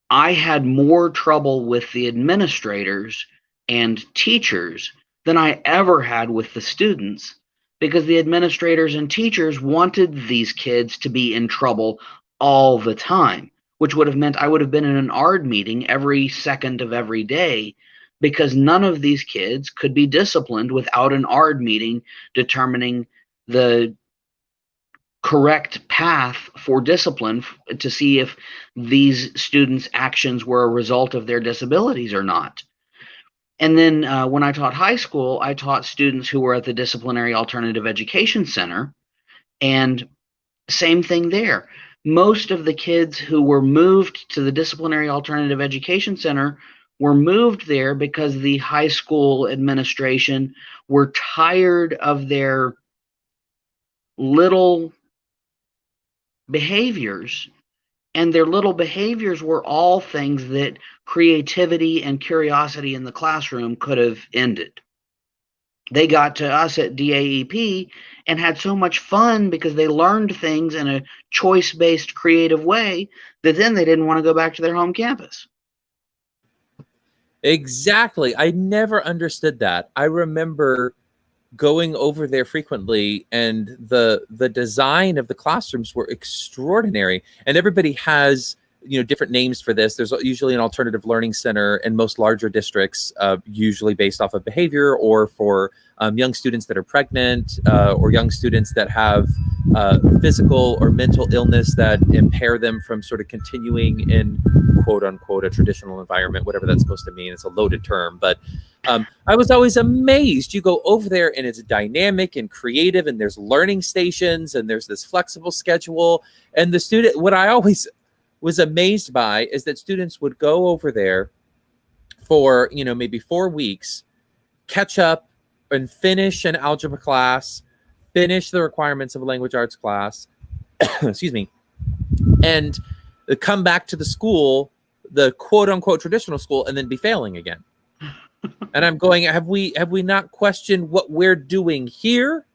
I had more trouble with the administrators and teachers than I ever had with the students, because the administrators and teachers wanted these kids to be in trouble all the time, which would have meant I would have been in an ARD meeting every second of every day, because none of these kids could be disciplined without an ARD meeting determining the correct path for discipline to see if these students' actions were a result of their disabilities or not. And then when I taught high school, I taught students who were at the Disciplinary Alternative Education Center, and same thing there. Most of the kids who were moved to the Disciplinary Alternative Education Center were moved there because the high school administration were tired of their little behaviors, and their little behaviors were all things that creativity and curiosity in the classroom could have ended. They got to us at DAEP and had so much fun because they learned things in a choice-based creative way that then they didn't want to go back to their home campus. Exactly. I never understood that. I remember going over there frequently, and the design of the classrooms were extraordinary, and everybody has different names for this. There's usually an alternative learning center in most larger districts, usually based off of behavior, or for young students that are pregnant, or young students that have physical or mental illness that impair them from sort of continuing in quote unquote a traditional environment, whatever that's supposed to mean. It's a loaded term, but I was always amazed. You go over there and it's dynamic and creative, and there's learning stations, and there's this flexible schedule. And the student, what I always was amazed by is that students would go over there for, maybe 4 weeks, catch up and finish an algebra class, finish the requirements of a language arts class, excuse me, and come back to the school, the quote unquote traditional school, and then be failing again. And I'm going, have we not questioned what we're doing here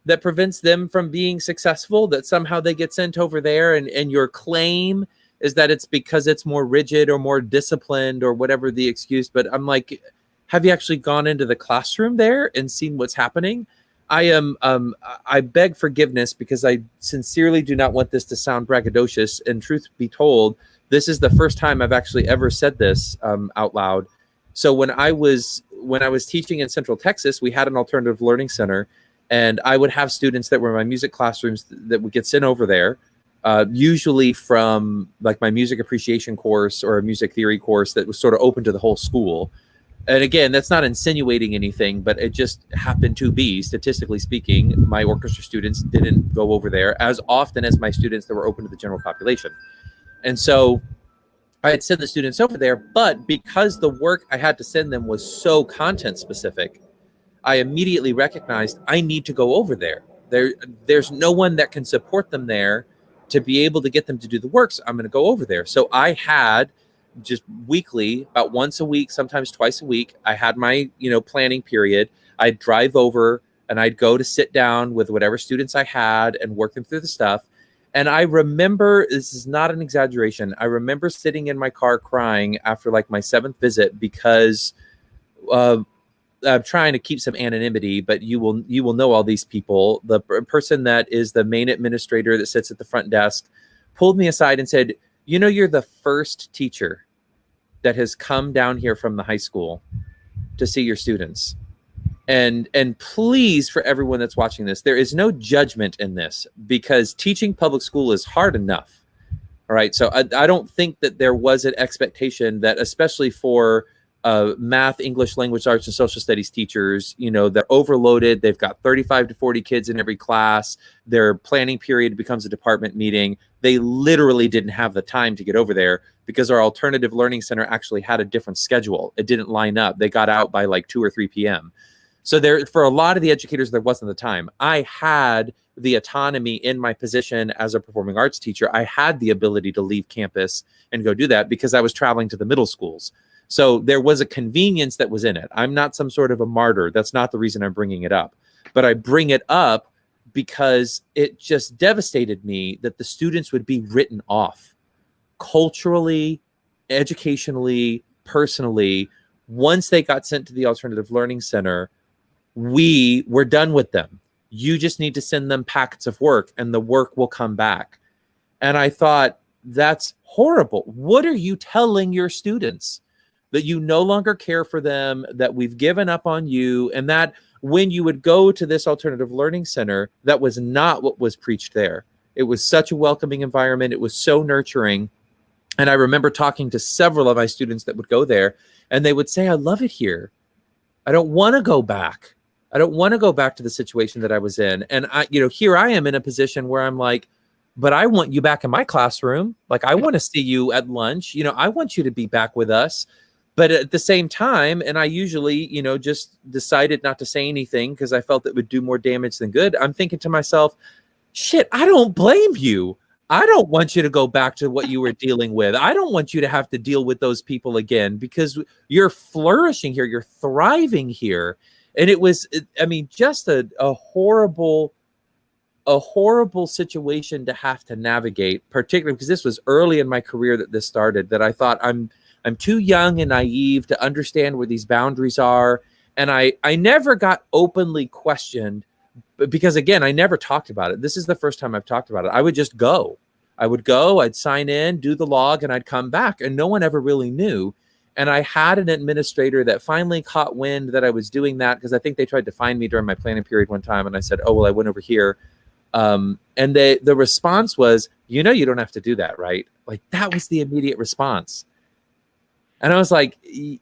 that prevents them from being successful, that somehow they get sent over there, and your claim is that it's because it's more rigid or more disciplined or whatever the excuse. But I'm like, have you actually gone into the classroom there and seen what's happening? I beg forgiveness because I sincerely do not want this to sound braggadocious. And truth be told, this is the first time I've actually ever said this out loud. So when I was teaching in Central Texas, we had an alternative learning center, and I would have students that were in my music classrooms that would get sent over there, usually from like my music appreciation course or a music theory course that was sort of open to the whole school. And again, that's not insinuating anything, but it just happened to be, statistically speaking, my orchestra students didn't go over there as often as my students that were open to the general population. And so I had sent the students over there, but because the work I had to send them was so content specific, I immediately recognized I need to go over there. There's no one that can support them there to be able to get them to do the work. So I'm going to go over there. So I had just weekly, about once a week, sometimes twice a week, I had my, planning period. I'd drive over and I'd go to sit down with whatever students I had and work them through the stuff. And I remember, this is not an exaggeration, I remember sitting in my car crying after like my 7th visit because I'm trying to keep some anonymity, but you will know all these people. The person that is the main administrator that sits at the front desk pulled me aside and said, you're the first teacher that has come down here from the high school to see your students. And please, for everyone that's watching this, there is no judgment in this because teaching public school is hard enough. All right. So I don't think that there was an expectation that, especially for math, English, language arts, and social studies teachers, they're overloaded. They've got 35 to 40 kids in every class. Their planning period becomes a department meeting. They literally didn't have the time to get over there because our alternative learning center actually had a different schedule. It didn't line up. They got out by like 2 or 3 p.m. So there, for a lot of the educators, there wasn't the time. I had the autonomy in my position as a performing arts teacher. I had the ability to leave campus and go do that because I was traveling to the middle schools. So there was a convenience that was in it. I'm not some sort of a martyr. That's not the reason I'm bringing it up. But I bring it up because it just devastated me that the students would be written off culturally, educationally, personally. Once they got sent to the Alternative Learning Center, we were done with them. You just need to send them packets of work and the work will come back. And I thought, that's horrible. What are you telling your students? That you no longer care for them, that we've given up on you, and that when you would go to this alternative learning center, that was not what was preached there. It was such a welcoming environment. It was so nurturing. And I remember talking to several of my students that would go there, and they would say, I love it here. I don't want to go back. I don't want to go back to the situation that I was in. And here I am in a position where I'm like, but I want you back in my classroom. Like, I want to see you at lunch. I want you to be back with us. But at the same time, and I usually, just decided not to say anything because I felt it would do more damage than good. I'm thinking to myself, shit, I don't blame you. I don't want you to go back to what you were dealing with. I don't want you to have to deal with those people again because you're flourishing here. You're thriving here. And it was, just a horrible situation to have to navigate, particularly because this was early in my career that this started, that I thought I'm too young and naive to understand where these boundaries are. And I never got openly questioned because, again, I never talked about it. This is the first time I've talked about it. I would just go. I'd sign in, do the log, and I'd come back. And no one ever really knew. And I had an administrator that finally caught wind that I was doing that because I think they tried to find me during my planning period one time. And I said, oh, well, I went over here. And the response was, you don't have to do that, right? Like, that was the immediate response. And I was like,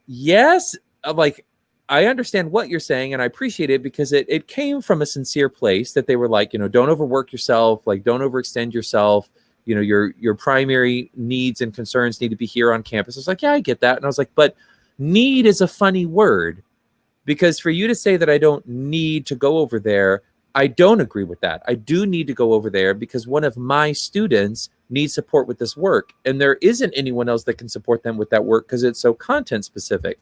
yes, like, I understand what you're saying and I appreciate it because it came from a sincere place that they were like, don't overwork yourself, like, don't overextend yourself. Your primary needs and concerns need to be here on campus. I was like, yeah, I get that. And I was like, but need is a funny word because for you to say that I don't need to go over there, I don't agree with that. I do need to go over there because one of my students needs support with this work. And there isn't anyone else that can support them with that work because it's so content specific.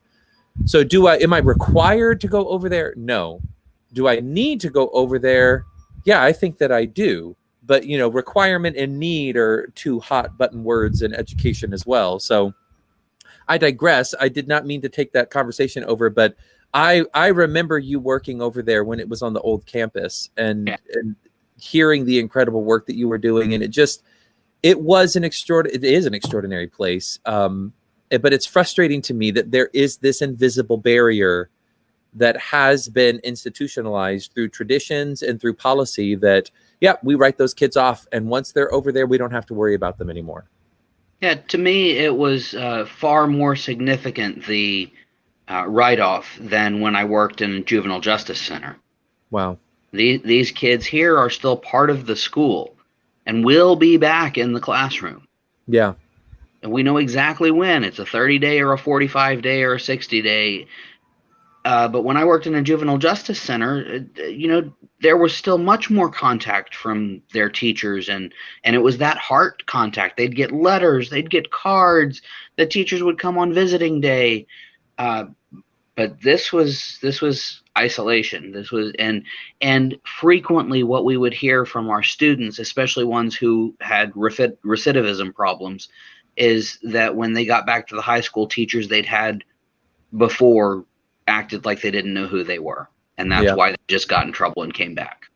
So am I required to go over there? No. Do I need to go over there? Yeah, I think that I do. But, requirement and need are two hot button words in education as well. So I digress. I did not mean to take that conversation over, but I remember you working over there when it was on the old campus, and hearing the incredible work that you were doing, and it is an extraordinary place. But it's frustrating to me that there is this invisible barrier that has been institutionalized through traditions and through policy that, yeah, we write those kids off, and once they're over there, we don't have to worry about them anymore. Yeah, to me, it was far more significant, the write-off, than when I worked in a juvenile justice center. Wow. These kids here are still part of the school and will be back in the classroom. Yeah. And we know exactly when. It's a 30-day or a 45-day or a 60-day. But when I worked in a juvenile justice center, there was still much more contact from their teachers, and it was that heart contact. They'd get letters, they'd get cards. The teachers would come on visiting day. But this was isolation. This was and frequently what we would hear from our students, especially ones who had recidivism problems, is that when they got back to the high school, teachers they'd had before acted like they didn't know who they were, and that's why they just got in trouble and came back.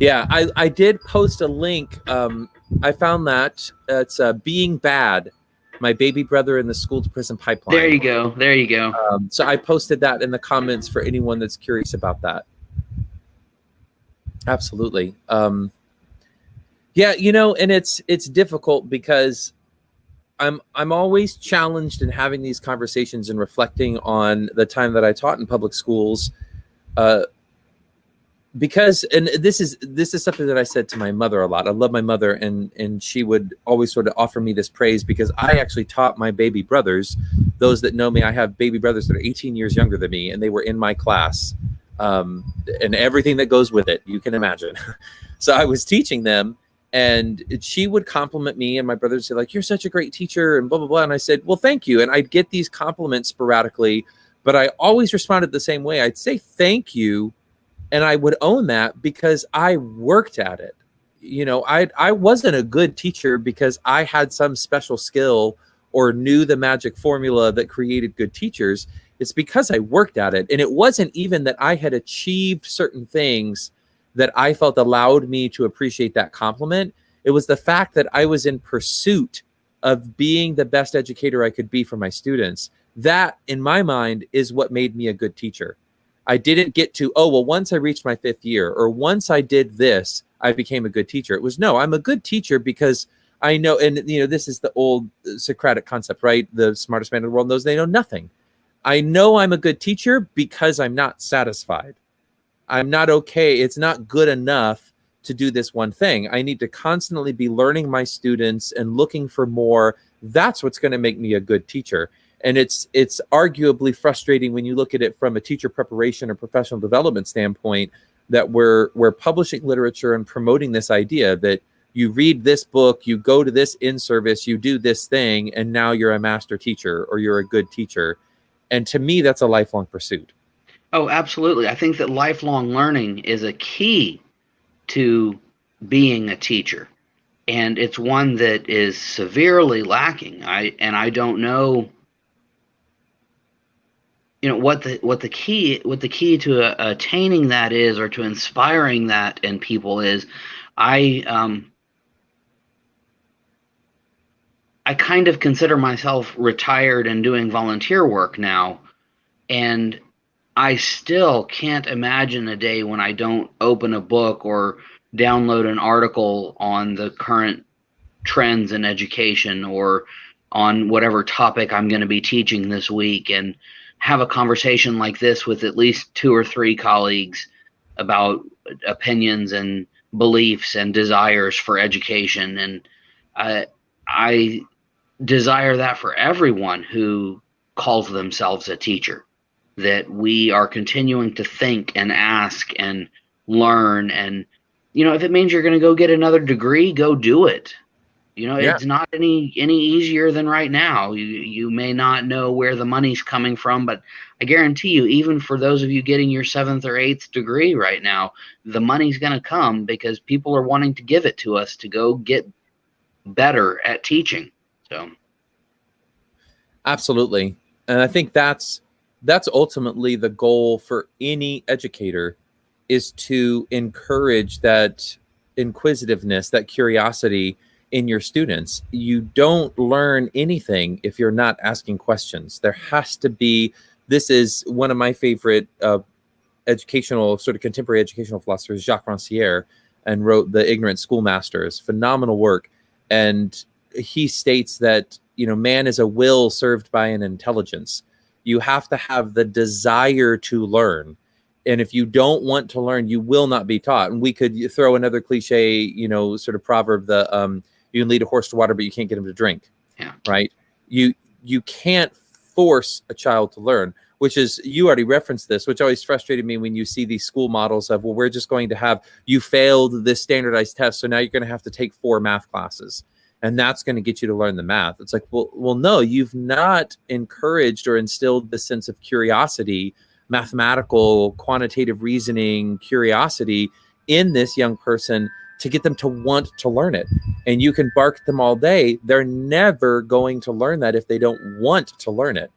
Yeah, I did post a link. I found that it's Being Bad, My Baby Brother in the School to Prison Pipeline. There you go. So I posted that in the comments for anyone that's curious about that. Absolutely. Yeah, and it's difficult because I'm always challenged in having these conversations and reflecting on the time that I taught in public schools, because, and this is something that I said to my mother a lot. I love my mother, and she would always sort of offer me this praise because I actually taught my baby brothers. Those that know me, I have baby brothers that are 18 years younger than me, and they were in my class, and everything that goes with it, you can imagine. So I was teaching them. And she would compliment me, and my brother would say, like, you're such a great teacher, and blah, blah, blah. And I said, well, thank you. And I'd get these compliments sporadically, but I always responded the same way. I'd say thank you, and I would own that because I worked at it. I wasn't a good teacher because I had some special skill or knew the magic formula that created good teachers. It's because I worked at it. And it wasn't even that I had achieved certain things that I felt allowed me to appreciate that compliment. It was the fact that I was in pursuit of being the best educator I could be for my students. That, in my mind, is what made me a good teacher. I didn't get to, once I reached my 5th year, or once I did this, I became a good teacher. It was, no, I'm a good teacher because I know, and this is the old Socratic concept, right? The smartest man in the world knows they know nothing. I know I'm a good teacher because I'm not satisfied. I'm not okay. It's not good enough to do this one thing. I need to constantly be learning my students and looking for more. That's what's going to make me a good teacher. And it's arguably frustrating when you look at it from a teacher preparation or professional development standpoint that we're publishing literature and promoting this idea that you read this book, you go to this in-service, you do this thing, and now you're a master teacher or you're a good teacher. And to me, that's a lifelong pursuit. Oh, absolutely. I think that lifelong learning is a key to being a teacher, and it's one that is severely lacking. I don't know, what the key to attaining that is, or to inspiring that in people is. I kind of consider myself retired and doing volunteer work now, and I still can't imagine a day when I don't open a book or download an article on the current trends in education or on whatever topic I'm going to be teaching this week, and have a conversation like this with at least 2 or 3 colleagues about opinions and beliefs and desires for education. And I desire that for everyone who calls themselves a teacher, that we are continuing to think and ask and learn. And, if it means you're going to go get another degree, go do it. It's not any easier than right now. You may not know where the money's coming from, but I guarantee you, even for those of you getting your 7th or 8th degree right now, the money's going to come because people are wanting to give it to us to go get better at teaching. So, absolutely. And I think that's ultimately the goal for any educator, is to encourage that inquisitiveness, that curiosity in your students. You don't learn anything if you're not asking questions. There has to be, this is one of my favorite educational, sort of contemporary educational philosophers, Jacques Rancière, and wrote The Ignorant Schoolmasters, phenomenal work. And he states that, man is a will served by an intelligence. You have to have the desire to learn. And if you don't want to learn, you will not be taught. And we could throw another cliche, sort of proverb, you can lead a horse to water, but you can't get him to drink. Yeah. Right? You can't force a child to learn, which is, you already referenced this, which always frustrated me when you see these school models of, well, we're just going to have, you failed this standardized test, so now you're going to have to take 4 math classes, and that's going to get you to learn the math. It's like, well, no, you've not encouraged or instilled the sense of curiosity, mathematical, quantitative reasoning, curiosity in this young person to get them to want to learn it. And you can bark at them all day. They're never going to learn that if they don't want to learn it.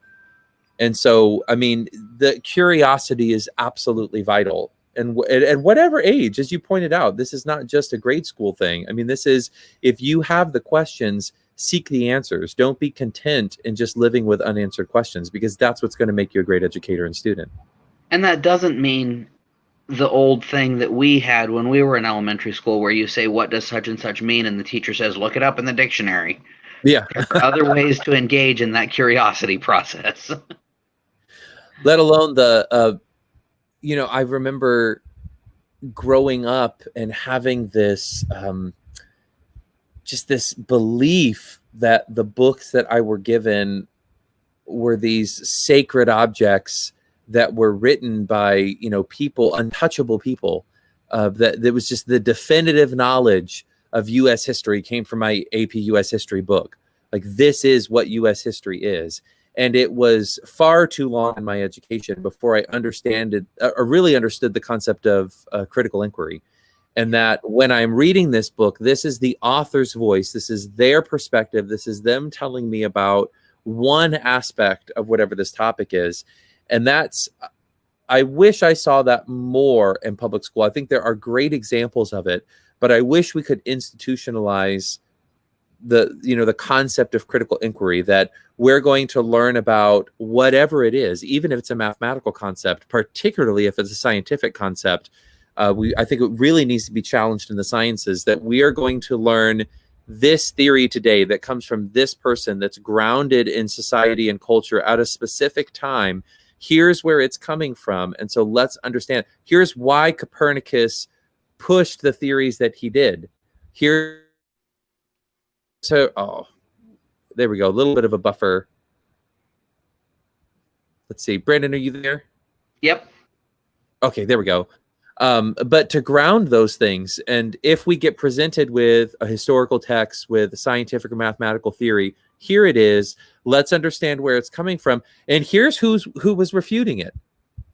And so, I mean, the curiosity is absolutely vital. And at whatever age, as you pointed out, this is not just a grade school thing. I mean, this is, if you have the questions, seek the answers. Don't be content in just living with unanswered questions, because that's what's going to make you a great educator and student. And that doesn't mean the old thing that we had when we were in elementary school, where you say, what does such and such mean? And the teacher says, look it up in the dictionary. Yeah. There are other ways to engage in that curiosity process. Let alone I remember growing up and having this, just this belief that the books that I were given were these sacred objects that were written by, people, untouchable people, that was just the definitive knowledge of U.S. history came from my AP U.S. history book. Like, this is what U.S. history is. And it was far too long in my education before I really understood the concept of critical inquiry. And that when I'm reading this book, this is the author's voice. This is their perspective. This is them telling me about one aspect of whatever this topic is. And I wish I saw that more in public school. I think there are great examples of it, but I wish we could institutionalize the concept of critical inquiry, that we're going to learn about whatever it is, even if it's a mathematical concept, particularly if it's a scientific concept. I think it really needs to be challenged in the sciences, that we are going to learn this theory today that comes from this person, that's grounded in society and culture at a specific time. Here's where it's coming from. And so let's understand, here's why Copernicus pushed the theories that he did. There we go. A little bit of a buffer. Let's see. Brandon, are you there? Yep. Okay, there we go. But to ground those things, and if we get presented with a historical text with scientific or mathematical theory, here it is. Let's understand where it's coming from. And here's who was refuting it.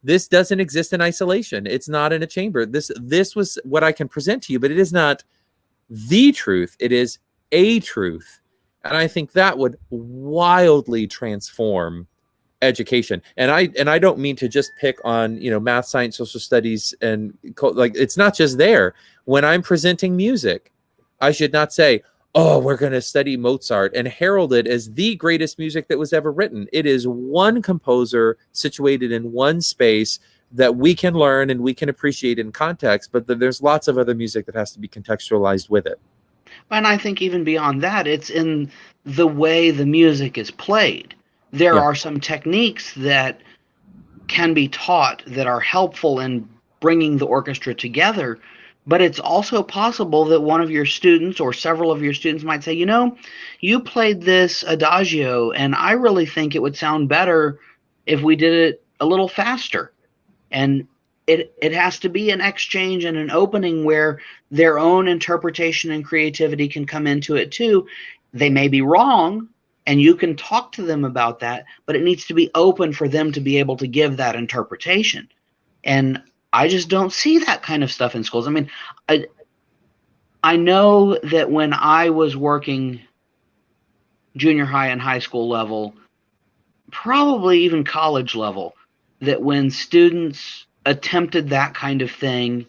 This doesn't exist in isolation. It's not in a chamber. This was what I can present to you, but it is not the truth. It is a truth. And I think that would wildly transform education. And I don't mean to just pick on, math, science, social studies, and it's not just there. When I'm presenting music, I should not say, oh, we're going to study Mozart and herald it as the greatest music that was ever written. It is one composer situated in one space that we can learn and we can appreciate in context, but there's lots of other music that has to be contextualized with it. And I think even beyond that, it's in the way the music is played. There are some techniques that can be taught that are helpful in bringing the orchestra together, but it's also possible that one of your students or several of your students might say, you played this adagio, and I really think it would sound better if we did it a little faster. And it has to be an exchange and an opening where their own interpretation and creativity can come into it too. They may be wrong, and you can talk to them about that, but it needs to be open for them to be able to give that interpretation. And I just don't see that kind of stuff in schools. I mean, I know that when I was working junior high and high school level, probably even college level, that when students attempted that kind of thing,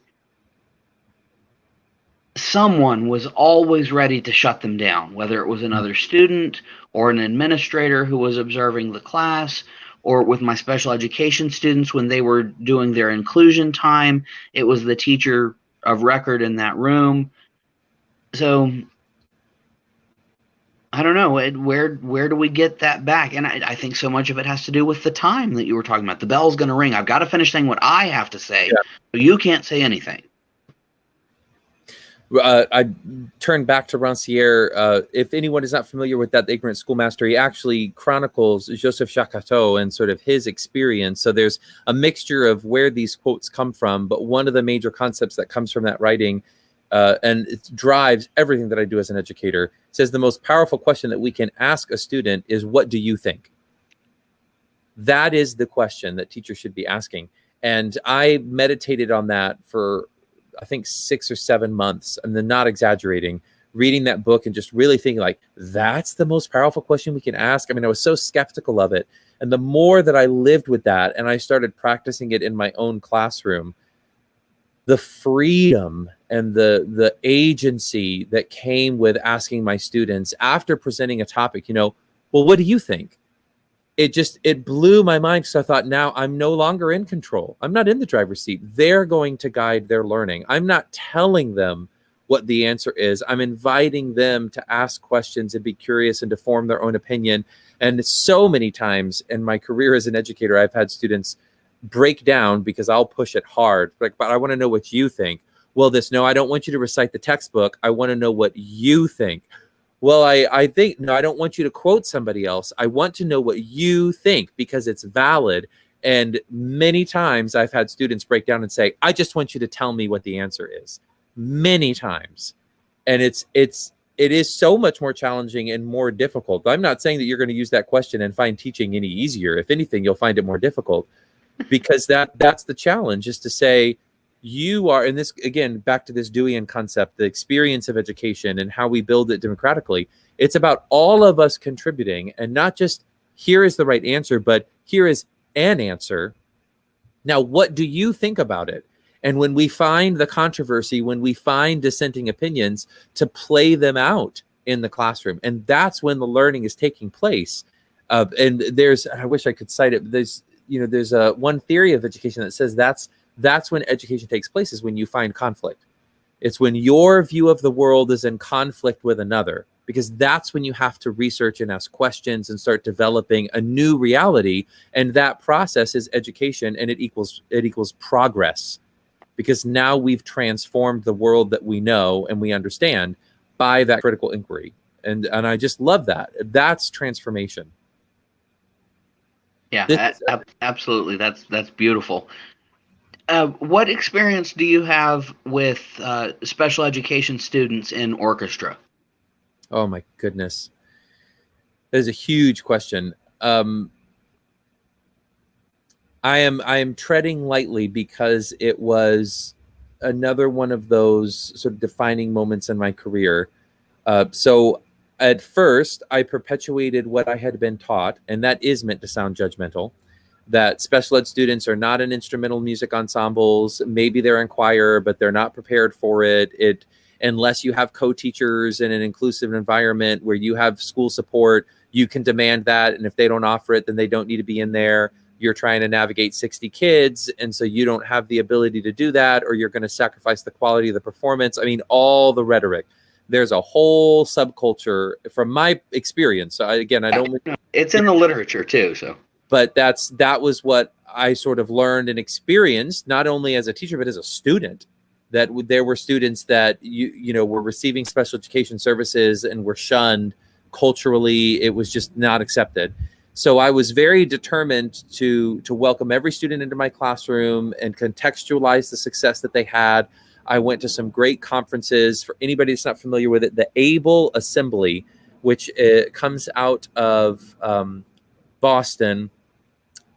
someone was always ready to shut them down, whether it was another student or an administrator who was observing the class, or with my special education students when they were doing their inclusion time, it was the teacher of record in that room. So I don't know, where do we get that back? And I think so much of it has to do with the time that you were talking about. The bell's going to ring. I've got to finish saying what I have to say. Yeah. So you can't say anything. I turn back to Rancière. If anyone is not familiar with that, The Ignorant Schoolmaster, he actually chronicles Joseph Jacateau and sort of his experience. So there's a mixture of where these quotes come from, but one of the major concepts that comes from that writing, and it drives everything that I do as an educator, says the most powerful question that we can ask a student is, what do you think? That is the question that teachers should be asking. And I meditated on that for, I think, 6 or 7 months, and then, not exaggerating, reading that book and just really thinking, like, that's the most powerful question we can ask. I mean, I was so skeptical of it. And the more that I lived with that and I started practicing it in my own classroom, the freedom and the agency that came with asking my students after presenting a topic, well, what do you think? It blew my mind. So I thought, now I'm no longer in control. I'm not in the driver's seat. They're going to guide their learning. I'm not telling them what the answer is. I'm inviting them to ask questions and be curious and to form their own opinion. And so many times in my career as an educator, I've had students break down because I'll push it hard. Like, but I want to know what you think. Well, no, I don't want you to recite the textbook. I want to know what you think. Well, I think, no, I don't want you to quote somebody else. I want to know what you think because it's valid. And many times I've had students break down and say, I just want you to tell me what the answer is. Many times. And it is so much more challenging and more difficult. I'm not saying that you're going to use that question and find teaching any easier. If anything, you'll find it more difficult, because that's the challenge, is to say, you are, and this, again, back to this Deweyan concept, the experience of education and how we build it democratically. It's about all of us contributing, and not just here is the right answer, but here is an answer. Now, what do you think about it? And when we find the controversy, when we find dissenting opinions, to play them out in the classroom. And that's when the learning is taking place. And I wish I could cite it. There's one theory of education that says that's when education takes place, is when you find conflict. It's when your view of the world is in conflict with another, because that's when you have to research and ask questions and start developing a new reality. And that process is education, and it equals progress, because now we've transformed the world that we know and we understand by that critical inquiry. And I just love that. That's transformation. Yeah, absolutely. That's beautiful. What experience do you have with special education students in orchestra? Oh my goodness. That is a huge question. I am treading lightly, because it was another one of those sort of defining moments in my career. So at first, I perpetuated what I had been taught, and that is meant to sound judgmental, that special ed students are not in instrumental music ensembles. Maybe they're in choir, but they're not prepared for it. Unless you have co-teachers in an inclusive environment where you have school support, you can demand that. And if they don't offer it, then they don't need to be in there. You're trying to navigate 60 kids, and so you don't have the ability to do that, or you're going to sacrifice the quality of the performance. I mean, all the rhetoric. There's a whole subculture from my experience. So I don't. It's in the literature too. So, but that was what I sort of learned and experienced, not only as a teacher but as a student. That there were students that were receiving special education services and were shunned culturally. It was just not accepted. So I was very determined to welcome every student into my classroom and contextualize the success that they had. I went to some great conferences. For anybody that's not familiar with it, the Able Assembly, which comes out of Boston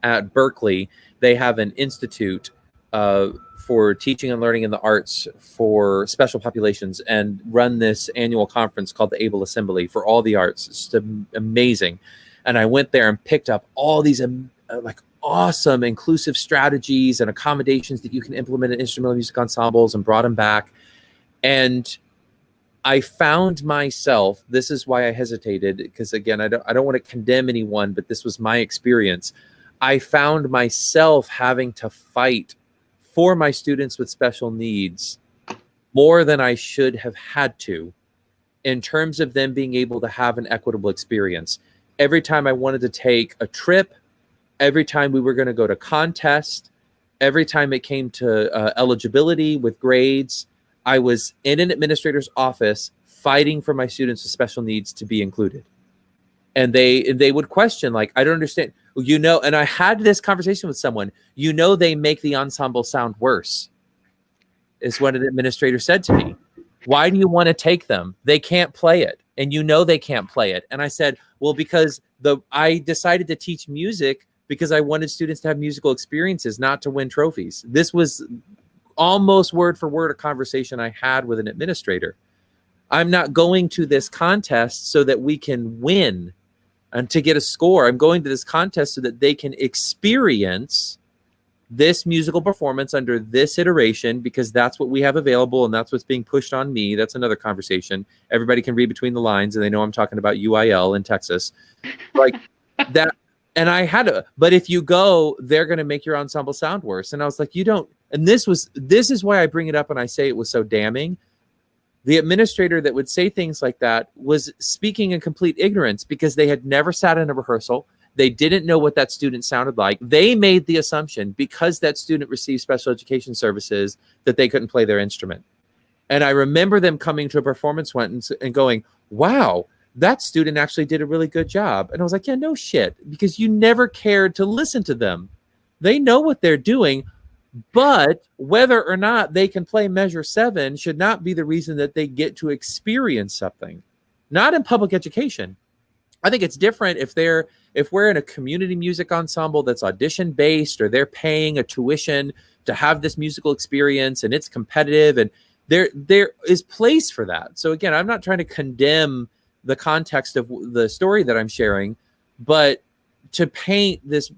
at Berkeley, they have an institute for teaching and learning in the arts for special populations, and run this annual conference called the Able Assembly for all the arts. It's just amazing. And I went there and picked up all these like awesome inclusive strategies and accommodations that you can implement in instrumental music ensembles, and brought them back. And I found myself, this is why I hesitated, because again, I don't want to condemn anyone, but this was my experience. I found myself having to fight for my students with special needs more than I should have had to, in terms of them being able to have an equitable experience. Every time I wanted to take a trip, every time we were going to go to contest, every time it came to eligibility with grades, I was in an administrator's office fighting for my students with special needs to be included. And they would question, like, I don't understand, and I had this conversation with someone, they make the ensemble sound worse, is what an administrator said to me. Why do you want to take them? They can't play it. And they can't play it. And I said, well, because I decided to teach music because I wanted students to have musical experiences, not to win trophies. This was almost word for word a conversation I had with an administrator. I'm not going to this contest so that we can win and to get a score. I'm going to this contest so that they can experience this musical performance under this iteration, because that's what we have available and that's what's being pushed on me. That's another conversation. Everybody can read between the lines and they know I'm talking about UIL in Texas. Like that. And I had to, but if you go, they're going to make your ensemble sound worse. And I was like, you don't. And this is why I bring it up and I say it was so damning. The administrator that would say things like that was speaking in complete ignorance, because they had never sat in a rehearsal. They didn't know what that student sounded like. They made the assumption, because that student received special education services, that they couldn't play their instrument. And I remember them coming to a performance and going, wow, that student actually did a really good job. And I was like, yeah, no shit, because you never cared to listen to them. They know what they're doing. But whether or not they can play measure 7 should not be the reason that they get to experience something. Not in public education. I think it's different if we're in a community music ensemble that's audition based, or they're paying a tuition to have this musical experience and it's competitive, and there is place for that. So again, I'm not trying to condemn the context of the story that I'm sharing, but to paint this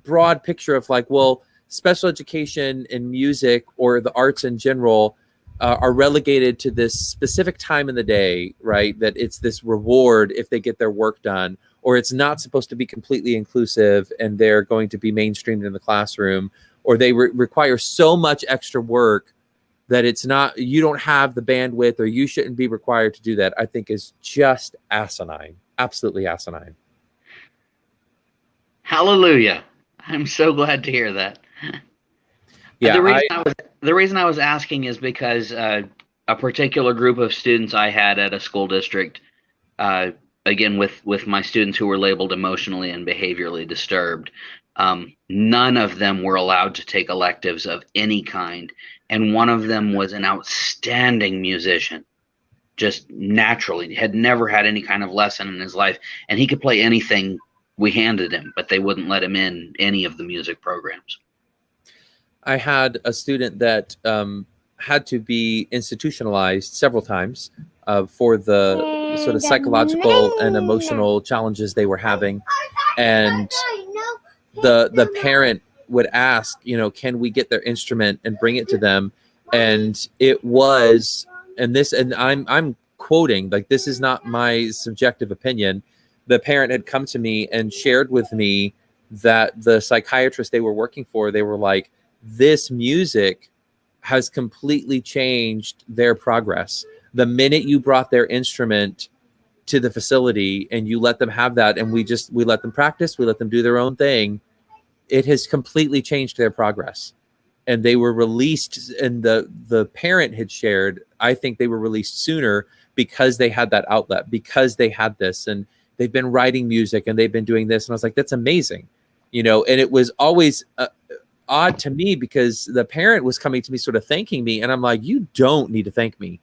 broad picture of like, well, special education and music, or the arts in general, are relegated to this specific time in the day, right? That it's this reward if they get their work done, or it's not supposed to be completely inclusive and they're going to be mainstreamed in the classroom, or they require so much extra work that it's not, you don't have the bandwidth, or you shouldn't be required to do that, I think is just asinine. Absolutely asinine. Hallelujah. I'm so glad to hear that. Yeah, the reason I was asking is because a particular group of students I had at a school district, again with my students who were labeled emotionally and behaviorally disturbed, none of them were allowed to take electives of any kind, and one of them was an outstanding musician, just naturally, had never had any kind of lesson in his life, and he could play anything we handed him, but they wouldn't let him in any of the music programs. I had a student that had to be institutionalized several times for the sort of psychological and emotional challenges they were having. And the parent would ask, can we get their instrument and bring it to them? And it was, and I'm quoting, like, this is not my subjective opinion. The parent had come to me and shared with me that the psychiatrist they were working for, they were like, this music has completely changed their progress. The minute you brought their instrument to the facility and you let them have that, and we let them practice, we let them do their own thing, it has completely changed their progress. And they were released, and the parent had shared, I think they were released sooner because they had that outlet, because they had this, and they've been writing music and they've been doing this. And I was like, that's amazing. And it was always odd to me, because the parent was coming to me sort of thanking me, and I'm like, you don't need to thank me,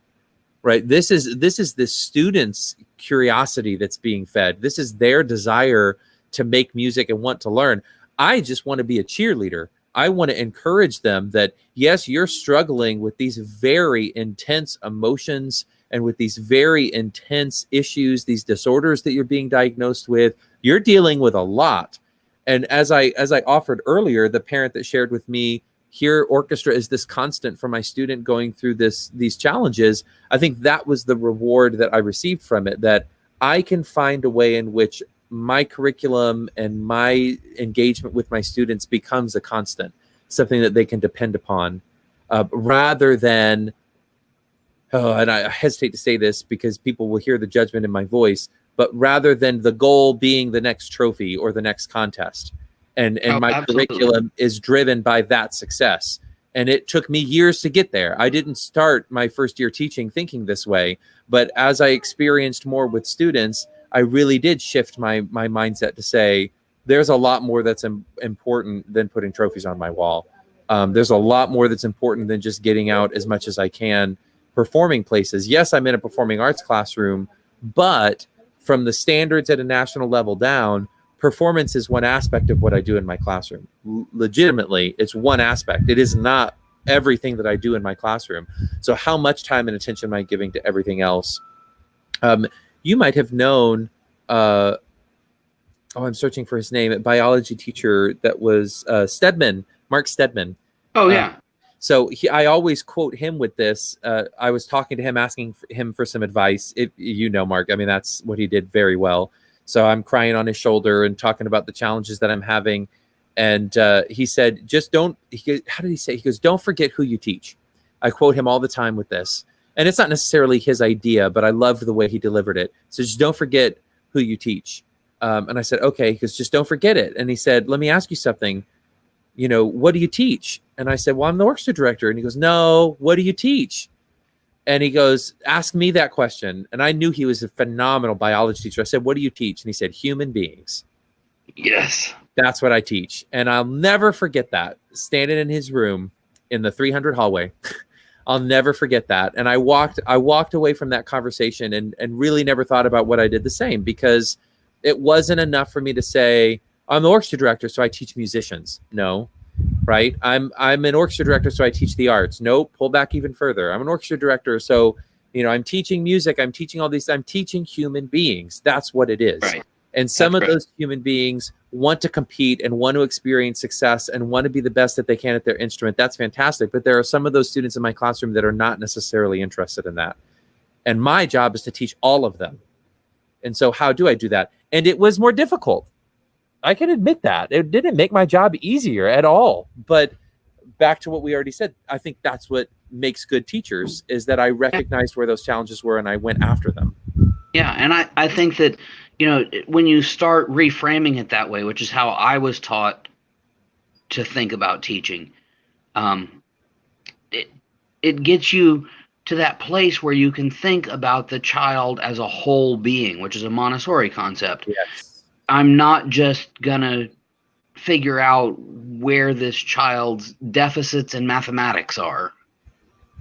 right? This is the student's curiosity that's being fed. This is their desire to make music and want to learn. I just want to be a cheerleader. I want to encourage them that, yes, you're struggling with these very intense emotions and with these very intense issues, these disorders that you're being diagnosed with, you're dealing with a lot. And as I offered earlier, the parent that shared with me, here orchestra is this constant for my student going through these challenges, I think that was the reward that I received from it, that I can find a way in which my curriculum and my engagement with my students becomes a constant, something that they can depend upon, rather than, and I hesitate to say this because people will hear the judgment in my voice, but rather than the goal being the next trophy or the next contest. And my absolutely. curriculum is driven by that success. And it took me years to get there. I didn't start my first year teaching thinking this way, but as I experienced more with students, I really did shift my mindset to say, there's a lot more that's important than putting trophies on my wall. There's a lot more that's important than just getting out as much as I can, performing places. Yes, I'm in a performing arts classroom, but from the standards at a national level down, performance is one aspect of what I do in my classroom. Legitimately, it's one aspect. It is not everything that I do in my classroom. So how much time and attention am I giving to everything else? You might have known, I'm searching for his name, a biology teacher that was Stedman, Mark Stedman. Oh, yeah. So I always quote him with this. I was talking to him, asking him for some advice. Mark, I mean, that's what he did very well. So I'm crying on his shoulder and talking about the challenges that I'm having. And he said, how did he say? He goes, don't forget who you teach. I quote him all the time with this. And it's not necessarily his idea, but I loved the way he delivered it. So just don't forget who you teach. And I said, okay, because just don't forget it. And he said, let me ask you something. What do you teach? And I said, well, I'm the orchestra director. And he goes, no, what do you teach? And he goes, ask me that question. And I knew he was a phenomenal biology teacher. I said, what do you teach? And he said, human beings. Yes. That's what I teach. And I'll never forget that, standing in his room in the 300 hallway. I'll never forget that. And I walked away from that conversation and really never thought about what I did the same, because it wasn't enough for me to say, I'm the orchestra director, so I teach musicians. No, right? I'm an orchestra director, so I teach the arts. Nope, pull back even further. I'm an orchestra director, so I'm teaching music, I'm teaching all these, I'm teaching human beings. That's what it is. Right. And some of those human beings want to compete and want to experience success and want to be the best that they can at their instrument. That's fantastic. But there are some of those students in my classroom that are not necessarily interested in that. And my job is to teach all of them. And so how do I do that? And it was more difficult. I can admit that. It didn't make my job easier at all. But back to what we already said, I think that's what makes good teachers, is that I recognized where those challenges were and I went after them. Yeah, and I think that, when you start reframing it that way, which is how I was taught to think about teaching, it gets you to that place where you can think about the child as a whole being, which is a Montessori concept. Yes. I'm not just going to figure out where this child's deficits in mathematics are.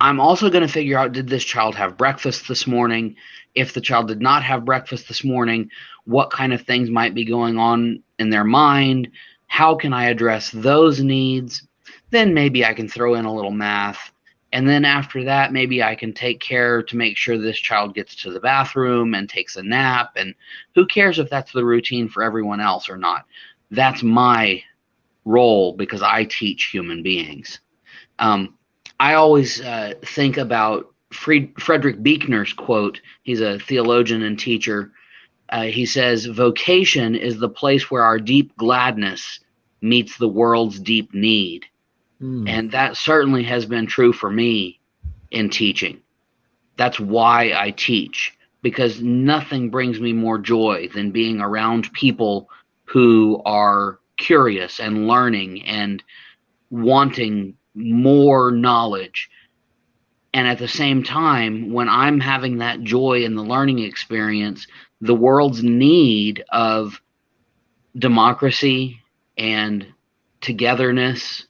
I'm also going to figure out, did this child have breakfast this morning? If the child did not have breakfast this morning, what kind of things might be going on in their mind? How can I address those needs? Then maybe I can throw in a little math. And then after that, maybe I can take care to make sure this child gets to the bathroom and takes a nap. And who cares if that's the routine for everyone else or not? That's my role, because I teach human beings. I always think about Frederick Buechner's quote. He's a theologian and teacher. He says, vocation is the place where our deep gladness meets the world's deep need. And that certainly has been true for me in teaching. That's why I teach, because nothing brings me more joy than being around people who are curious and learning and wanting more knowledge. And at the same time, when I'm having that joy in the learning experience, the world's need of democracy and togetherness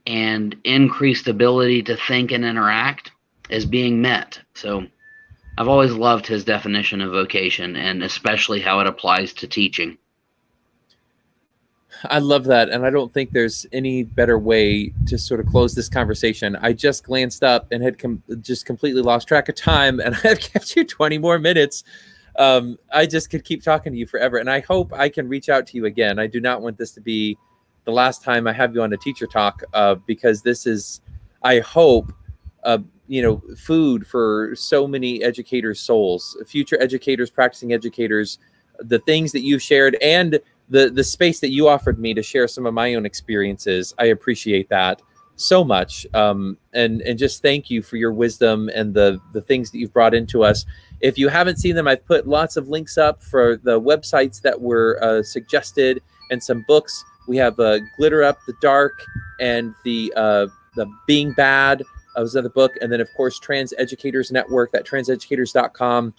and increased ability to think and interact is being met. So I've always loved his definition of vocation, and especially how it applies to teaching. I love that. And I don't think there's any better way to sort of close this conversation. I just glanced up and had just completely lost track of time, and I've kept you 20 more minutes. I just could keep talking to you forever. And I hope I can reach out to you again. I do not want this to be the last time I have you on a teacher talk, because this is, I hope, uh, food for so many educators' souls, future educators, practicing educators, the things that you've shared, and the space that you offered me to share some of my own experiences. I appreciate that so much. And just thank you for your wisdom and the things that you've brought into us. If you haven't seen them, I've put lots of links up for the websites that were suggested and some books. We have Glitter Up the Dark and the Being Bad was another book. And then, of course, Trans Educators Network, that transeducators.com.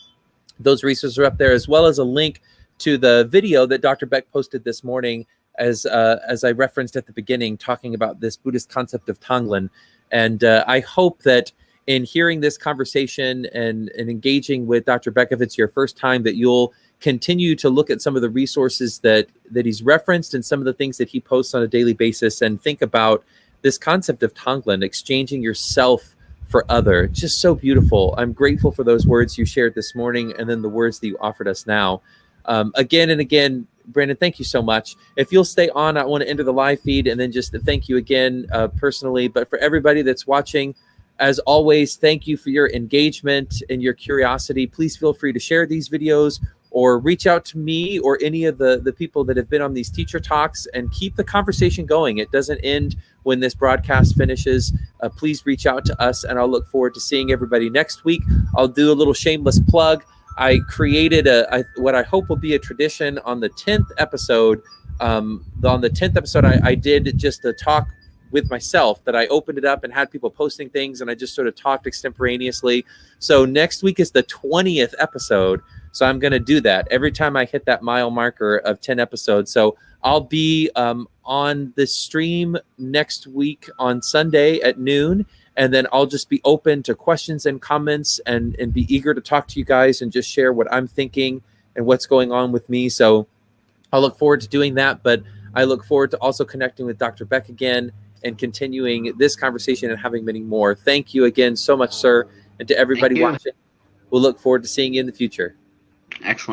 Those resources are up there, as well as a link to the video that Dr. Beck posted this morning, as I referenced at the beginning, talking about this Buddhist concept of Tonglen. And I hope that in hearing this conversation and engaging with Dr. Beck, if it's your first time, that you'll continue to look at some of the resources that he's referenced and some of the things that he posts on a daily basis, and think about this concept of Tonglen, exchanging yourself for other. Just so beautiful. I'm grateful for those words you shared this morning, and then the words that you offered us now. Again and again, Brandon, thank you so much. If you'll stay on, I want to enter the live feed and then just thank you again personally. But for everybody that's watching, as always, thank you for your engagement and your curiosity. Please feel free to share these videos or reach out to me or any of the people that have been on these teacher talks, and keep the conversation going. It doesn't end when this broadcast finishes. Please reach out to us, and I'll look forward to seeing everybody next week. I'll do a little shameless plug. I created what I hope will be a tradition on the 10th episode. On the 10th episode, I did just a talk with myself that I opened it up and had people posting things, and I just sort of talked extemporaneously. So next week is the 20th episode. So I'm going to do that every time I hit that mile marker of 10 episodes. So I'll be on the stream next week on Sunday at noon. And then I'll just be open to questions and comments, and be eager to talk to you guys and just share what I'm thinking and what's going on with me. So I'll look forward to doing that. But I look forward to also connecting with Dr. Beck again and continuing this conversation and having many more. Thank you again so much, sir. And to everybody watching, we'll look forward to seeing you in the future. Excellent.